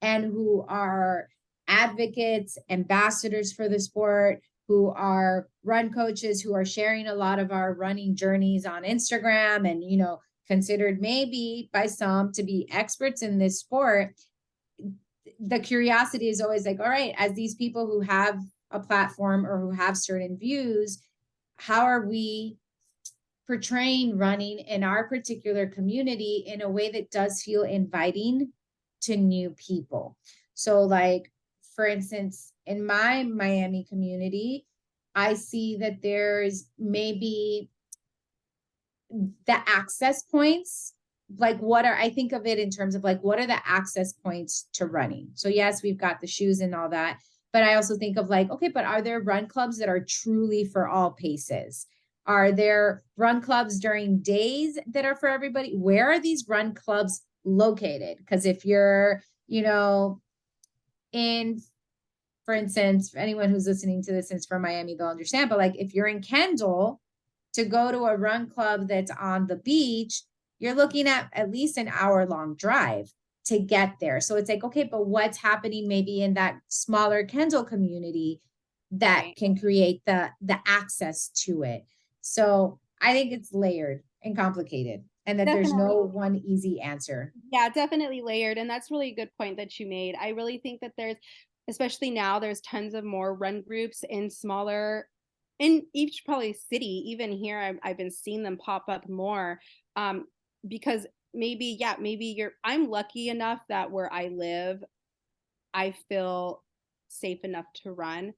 and who are advocates, ambassadors for the sport, who are run coaches, who are sharing a lot of our running journeys on Instagram and, considered maybe by some to be experts in this sport, the curiosity is always like, all right, as these people who have a platform or who have certain views, how are we portraying running in our particular community in a way that does feel inviting to new people? So like, for instance, in my Miami community, I see that there's maybe the access points. Like I think of it in terms of like, what are the access points to running? So yes, we've got the shoes and all that, but I also think of like, okay, but are there run clubs that are truly for all paces? Are there run clubs during days that are for everybody? Where are these run clubs located? Because if you're, in, for instance, for anyone who's listening to this and is from Miami, they'll understand, but like if you're in Kendall, to go to a run club that's on the beach, you're looking at least an hour-long drive to get there. So it's like, okay, but what's happening maybe in that smaller Kendall community that can create the access to it? So I think it's layered and complicated, and that there's no one easy answer. Yeah, definitely layered. And that's really a good point that you made. I really think that especially now, there's tons of more run groups in each probably city. Even here, I've been seeing them pop up more, because maybe I'm lucky enough that where I live, I feel safe enough to run.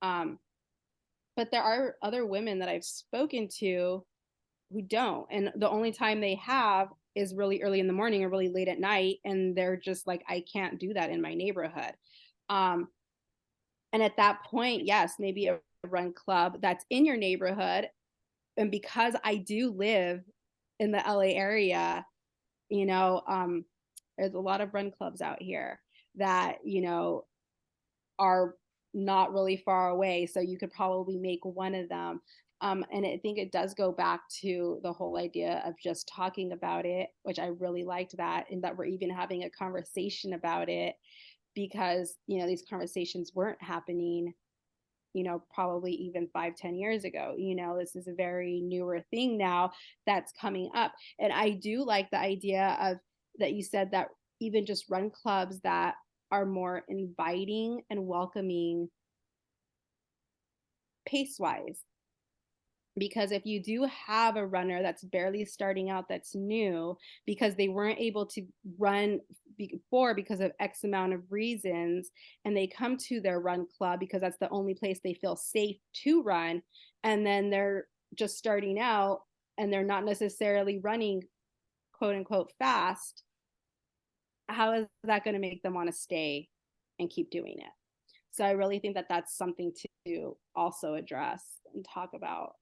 But there are other women that I've spoken to who don't. And the only time they have is really early in the morning or really late at night. And they're just like, I can't do that in my neighborhood. And at that point, yes, maybe a run club that's in your neighborhood. And because I do live in the LA area, there's a lot of run clubs out here that, are not really far away. So you could probably make one of them. And I think it does go back to the whole idea of just talking about it, which I really liked that, and that we're even having a conversation about it, because, these conversations weren't happening, probably even 5-10 years ago. This is a very newer thing now that's coming up. And I do like the idea of that you said, that even just run clubs that are more inviting and welcoming pace wise. Because if you do have a runner that's barely starting out, that's new, because they weren't able to run before because of X amount of reasons, and they come to their run club because that's the only place they feel safe to run, and then they're just starting out and they're not necessarily running quote unquote fast, how is that going to make them want to stay and keep doing it? So I really think that that's something to also address and talk about.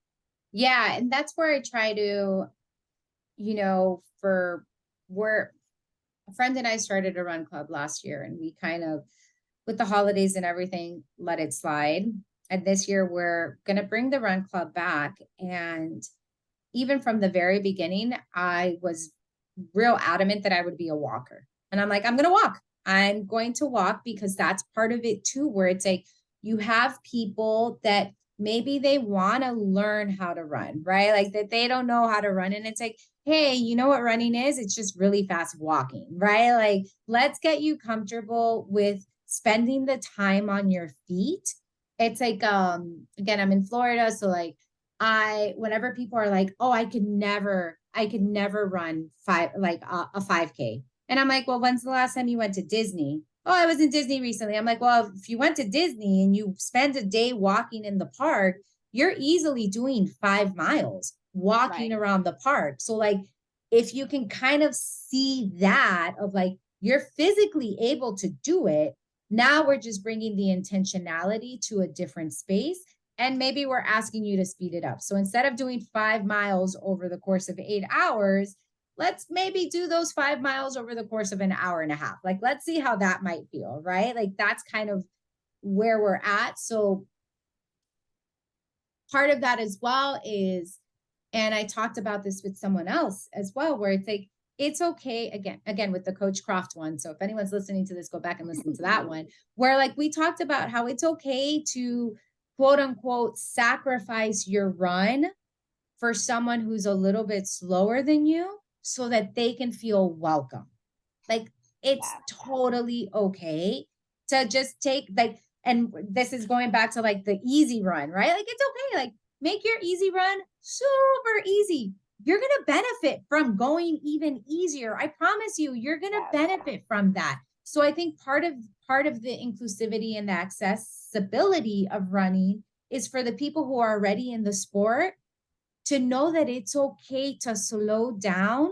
Yeah, and that's where I try to, where a friend and I started a run club last year, and we kind of, with the holidays and everything, let it slide. And this year we're going to bring the run club back. And even from the very beginning, I was real adamant that I would be a walker. And I'm like, I'm going to walk. I'm going to walk because that's part of it too, where it's like, you have people that maybe they want to learn how to run, right? Like that they don't know how to run. And it's like, hey, you know what running is? It's just really fast walking, right? Like, let's get you comfortable with spending the time on your feet. It's like, again, I'm in Florida. So like whenever people are like, oh, I could never run a 5K. And I'm like, well, when's the last time you went to Disney? Oh, I was in Disney recently. I'm like, well, if you went to Disney and you spend a day walking in the park, you're easily doing 5 miles walking around the park. So like, if you can kind of see that of like, you're physically able to do it. Now we're just bringing the intentionality to a different space. And maybe we're asking you to speed it up. So instead of doing 5 miles over the course of 8 hours, let's maybe do those 5 miles over the course of an hour and a half. Like, let's see how that might feel, right? Like, that's kind of where we're at. So part of that as well is, and I talked about this with someone else as well, where it's like, it's okay, again, with the Coach Croft one. So if anyone's listening to this, go back and listen to that one, where like we talked about how it's okay to quote unquote sacrifice your run for someone who's a little bit slower than you so that they can feel welcome. Like, it's totally okay to just take like, and this is going back to like the easy run, right? Like, it's okay. Like, make your easy run super easy. You're going to benefit from going even easier. I promise you, you're going to benefit from that. So I think part of the inclusivity and the accessibility of running is for the people who are already in the sport to know that it's okay to slow down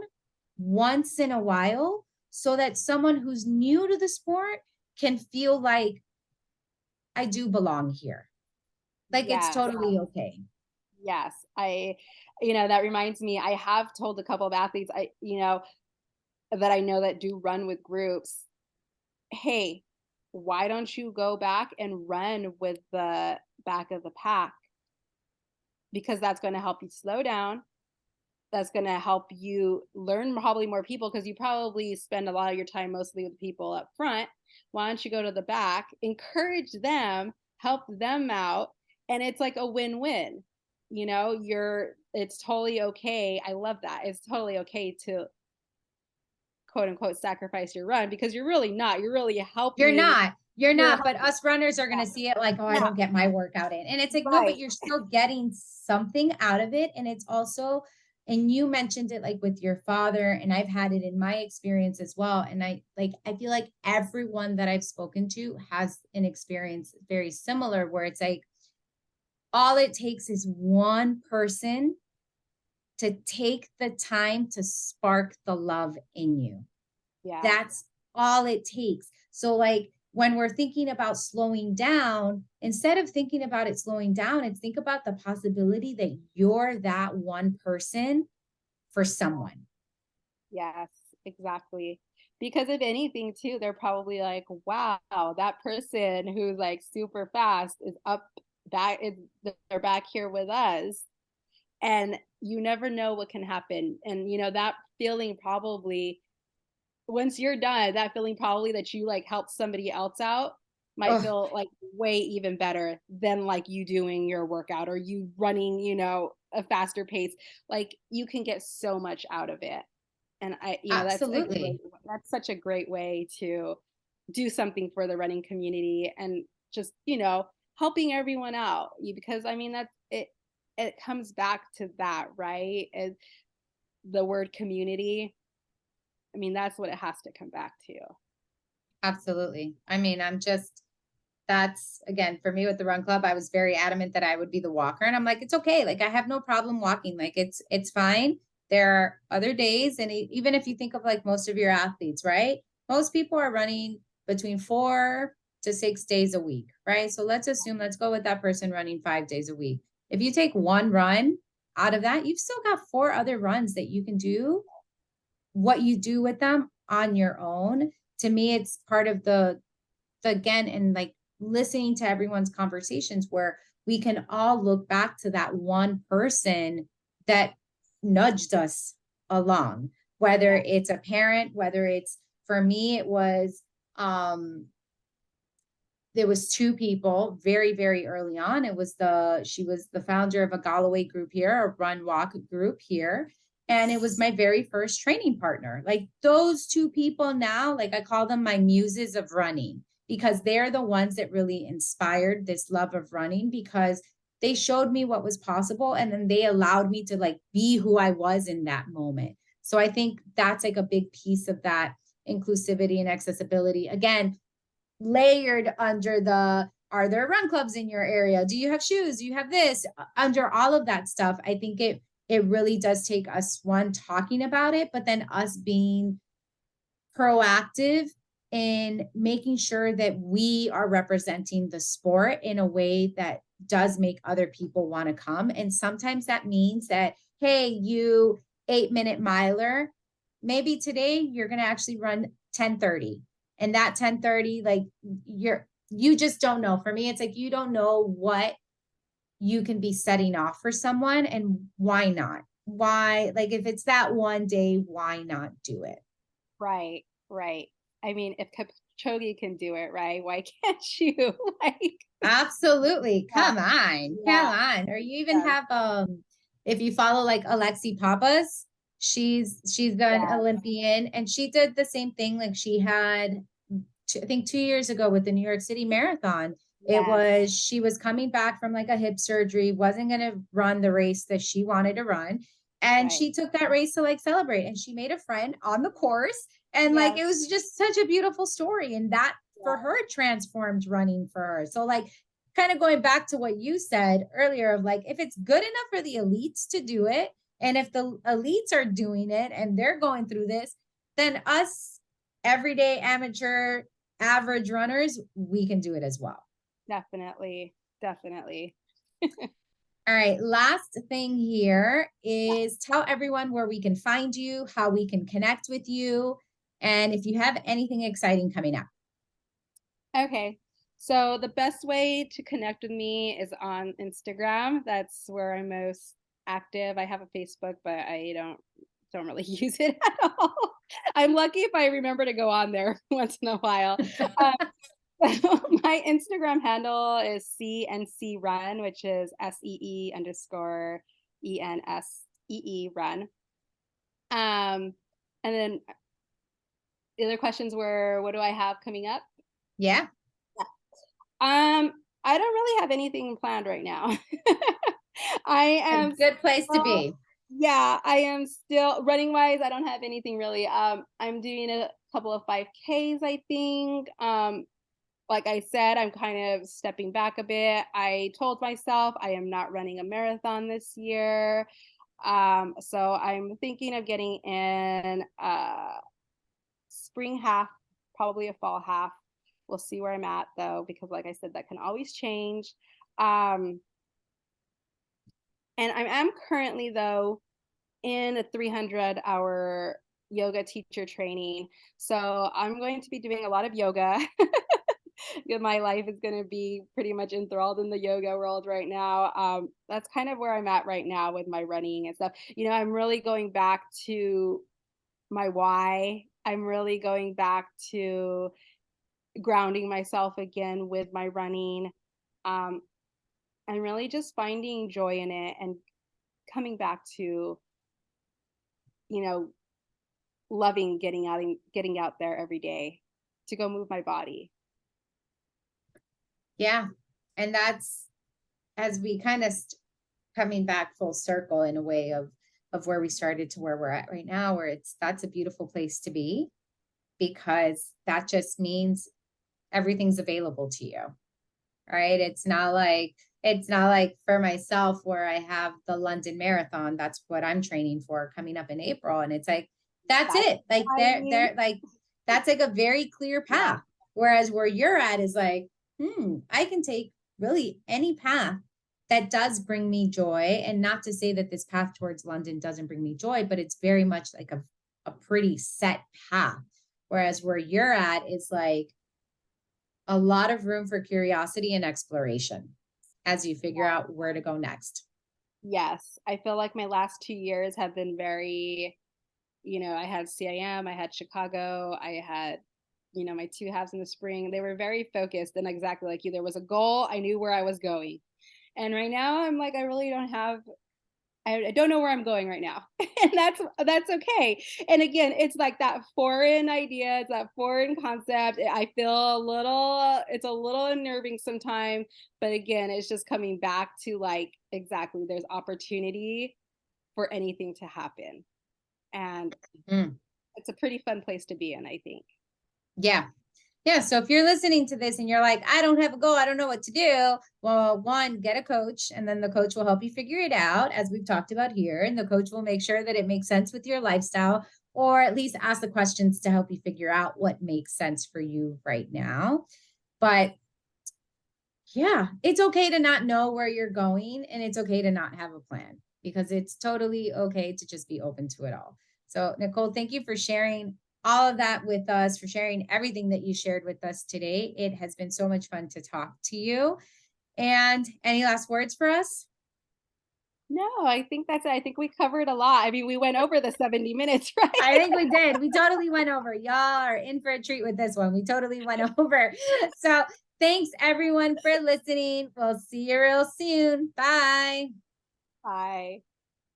once in a while so that someone who's new to the sport can feel like, I do belong here. Like, it's totally okay. Yes. That reminds me, I have told a couple of athletes, that I know that do run with groups, hey, why don't you go back and run with the back of the pack? Because that's going to help you slow down. That's going to help you learn probably more people because you probably spend a lot of your time mostly with people up front. Why don't you go to the back, encourage them, help them out, and it's like a win-win. It's totally okay. I love that. It's totally okay to quote unquote sacrifice your run because you're really not. You're really helping. You're not, but us runners are going to see it like, oh, I don't get my workout in. And it's like, no, but you're still getting something out of it. And it's also, and you mentioned it like with your father, and I've had it in my experience as well. And I feel like everyone that I've spoken to has an experience very similar where it's like, all it takes is one person to take the time to spark the love in you. Yeah. That's all it takes. So like when we're thinking about slowing down, instead of thinking about it slowing down, it's think about the possibility that you're that one person for someone. Yes, exactly. Because if anything too, they're probably like, wow, that person who's like super fast is they're back here with us. And you never know what can happen. And that feeling probably, once you're done, that feeling probably that you like helped somebody else out might feel like way even better than like you doing your workout or you running, a faster pace. Like you can get so much out of it. And Absolutely. that's such a great way to do something for the running community and just, helping everyone out. Because I mean, that's it. It comes back to that, right? As the word community. I mean, that's what it has to come back to. Absolutely. I mean, that's again, for me with the run club, I was very adamant that I would be the walker. And I'm like, it's okay. Like, I have no problem walking. Like, it's fine. There are other days. And even if you think of like most of your athletes, right? Most people are running between 4 to 6 days a week, right? So let's go with that person running 5 days a week. If you take one run out of that, you've still got 4 other runs that you can do what you do with them on your own. To me, it's part of the again, and like listening to everyone's conversations where we can all look back to that one person that nudged us along, whether it's a parent, whether it's, for me, it was there was two people very, very early on. She was the founder of a Galloway group here, a run walk group here. And it was my very first training partner. Like those two people now, like I call them my muses of running, because they're the ones that really inspired this love of running, because they showed me what was possible. And then they allowed me to like be who I was in that moment. So I think that's like a big piece of that inclusivity and accessibility. Again, layered under the, are there run clubs in your area? Do you have shoes? Do you have this? Under all of that stuff, I think it really does take us, one, talking about it, but then us being proactive in making sure that we are representing the sport in a way that does make other people want to come. And sometimes that means that, hey, you 8-minute miler, maybe today you're going to actually run 10:30. And that 10:30, like you just don't know. For me, it's like, you don't know what you can be setting off for someone, and why not? Why, like, if it's that one day, why not do it? Right, right. I mean, if Kipchoge can do it, right? Why can't you? Like, Absolutely. yeah, Come on. Come yeah, on. Or you even yeah, have if you follow like Alexi Papas, she's an yeah, Olympian, and she did the same thing. Like she had, I think 2 years ago with the New York City Marathon, it yeah, was, she was coming back from like a hip surgery, wasn't going to run the race that she wanted to run. And right. she took that race to like celebrate, and she made a friend on the course. And like, Yes, it was just such a beautiful story. And that for yeah, her transformed running for her. So like, kind of going back to what you said earlier of like, if it's good enough for the elites to do it, and if the elites are doing it and they're going through this, then us everyday amateur average runners, we can do it as well. definitely, definitely. All right, last thing here is tell everyone where we can find you, how we can connect with you, and if you have anything exciting coming up. Okay. So the best way to connect with me is on Instagram. That's where I'm most active. I have a Facebook, but I don't really use it at all. I'm lucky if I remember to go on there once in a while. Um, my Instagram handle is CNC Run, which is SEE_ENSEE run. And then the other questions were, what do I have coming up? Yeah. I don't really have anything planned right now. I A am good place to still, be. yeah, I am still running wise. I don't have anything really. I'm doing a couple of 5Ks, I think. Like I said, I'm kind of stepping back a bit. I told myself I am not running a marathon this year. So I'm thinking of getting in spring half, probably a fall half. We'll see where I'm at though, because like I said, that can always change. Um, and I am currently though in a 300-hour yoga teacher training. So I'm going to be doing a lot of yoga. My life is going to be pretty much enthralled in the yoga world right now. That's kind of where I'm at right now with my running and stuff. I'm really going back to my why. I'm really going back to grounding myself again with my running. Um, and really just finding joy in it and coming back to, you know, loving getting out there every day to go move my body. Yeah. And that's, as we kind of coming back full circle in a way of where we started to where we're at right now, where that's a beautiful place to be, because that just means everything's available to you. Right? It's not like for myself where I have the London Marathon, that's what I'm training for coming up in April, and it's like that's That's it. Like exciting. they're like that's like a very clear Yeah. path. Whereas where you're at is like, I can take really any path that does bring me joy. And not to say that this path towards London doesn't bring me joy, but it's very much like a pretty set path. Whereas where you're at is like a lot of room for curiosity and exploration as you figure out where to go next. Yes. I feel like my last 2 years have been very, I had CIM, I had Chicago, I had my two halves in the spring, they were very focused and exactly like you. There was a goal. I knew where I was going. And right now I'm like, I really don't have, I don't know where I'm going right now. And that's okay. And again, it's like that foreign idea, it's that foreign concept. I feel it's a little unnerving sometimes, but again, it's just coming back to like exactly there's opportunity for anything to happen. And Mm. it's a pretty fun place to be in, I think. Yeah. Yeah. So if you're listening to this and you're like, I don't have a goal, I don't know what to do. Well, one, get a coach, and then the coach will help you figure it out, as we've talked about here. And the coach will make sure that it makes sense with your lifestyle, or at least ask the questions to help you figure out what makes sense for you right now. But yeah, it's okay to not know where you're going, and it's okay to not have a plan, because it's totally okay to just be open to it all. So, Nicole, thank you for sharing all of that with us, for sharing everything that you shared with us today. It has been so much fun to talk to you. And any last words for us? No, I think that's it. I think we covered a lot. I mean, we went over the 70 minutes, I right? think we did. We totally went over. Y'all are in for a treat with this one. We totally went over. So, thanks everyone for listening. We'll see you real soon. Bye. Bye.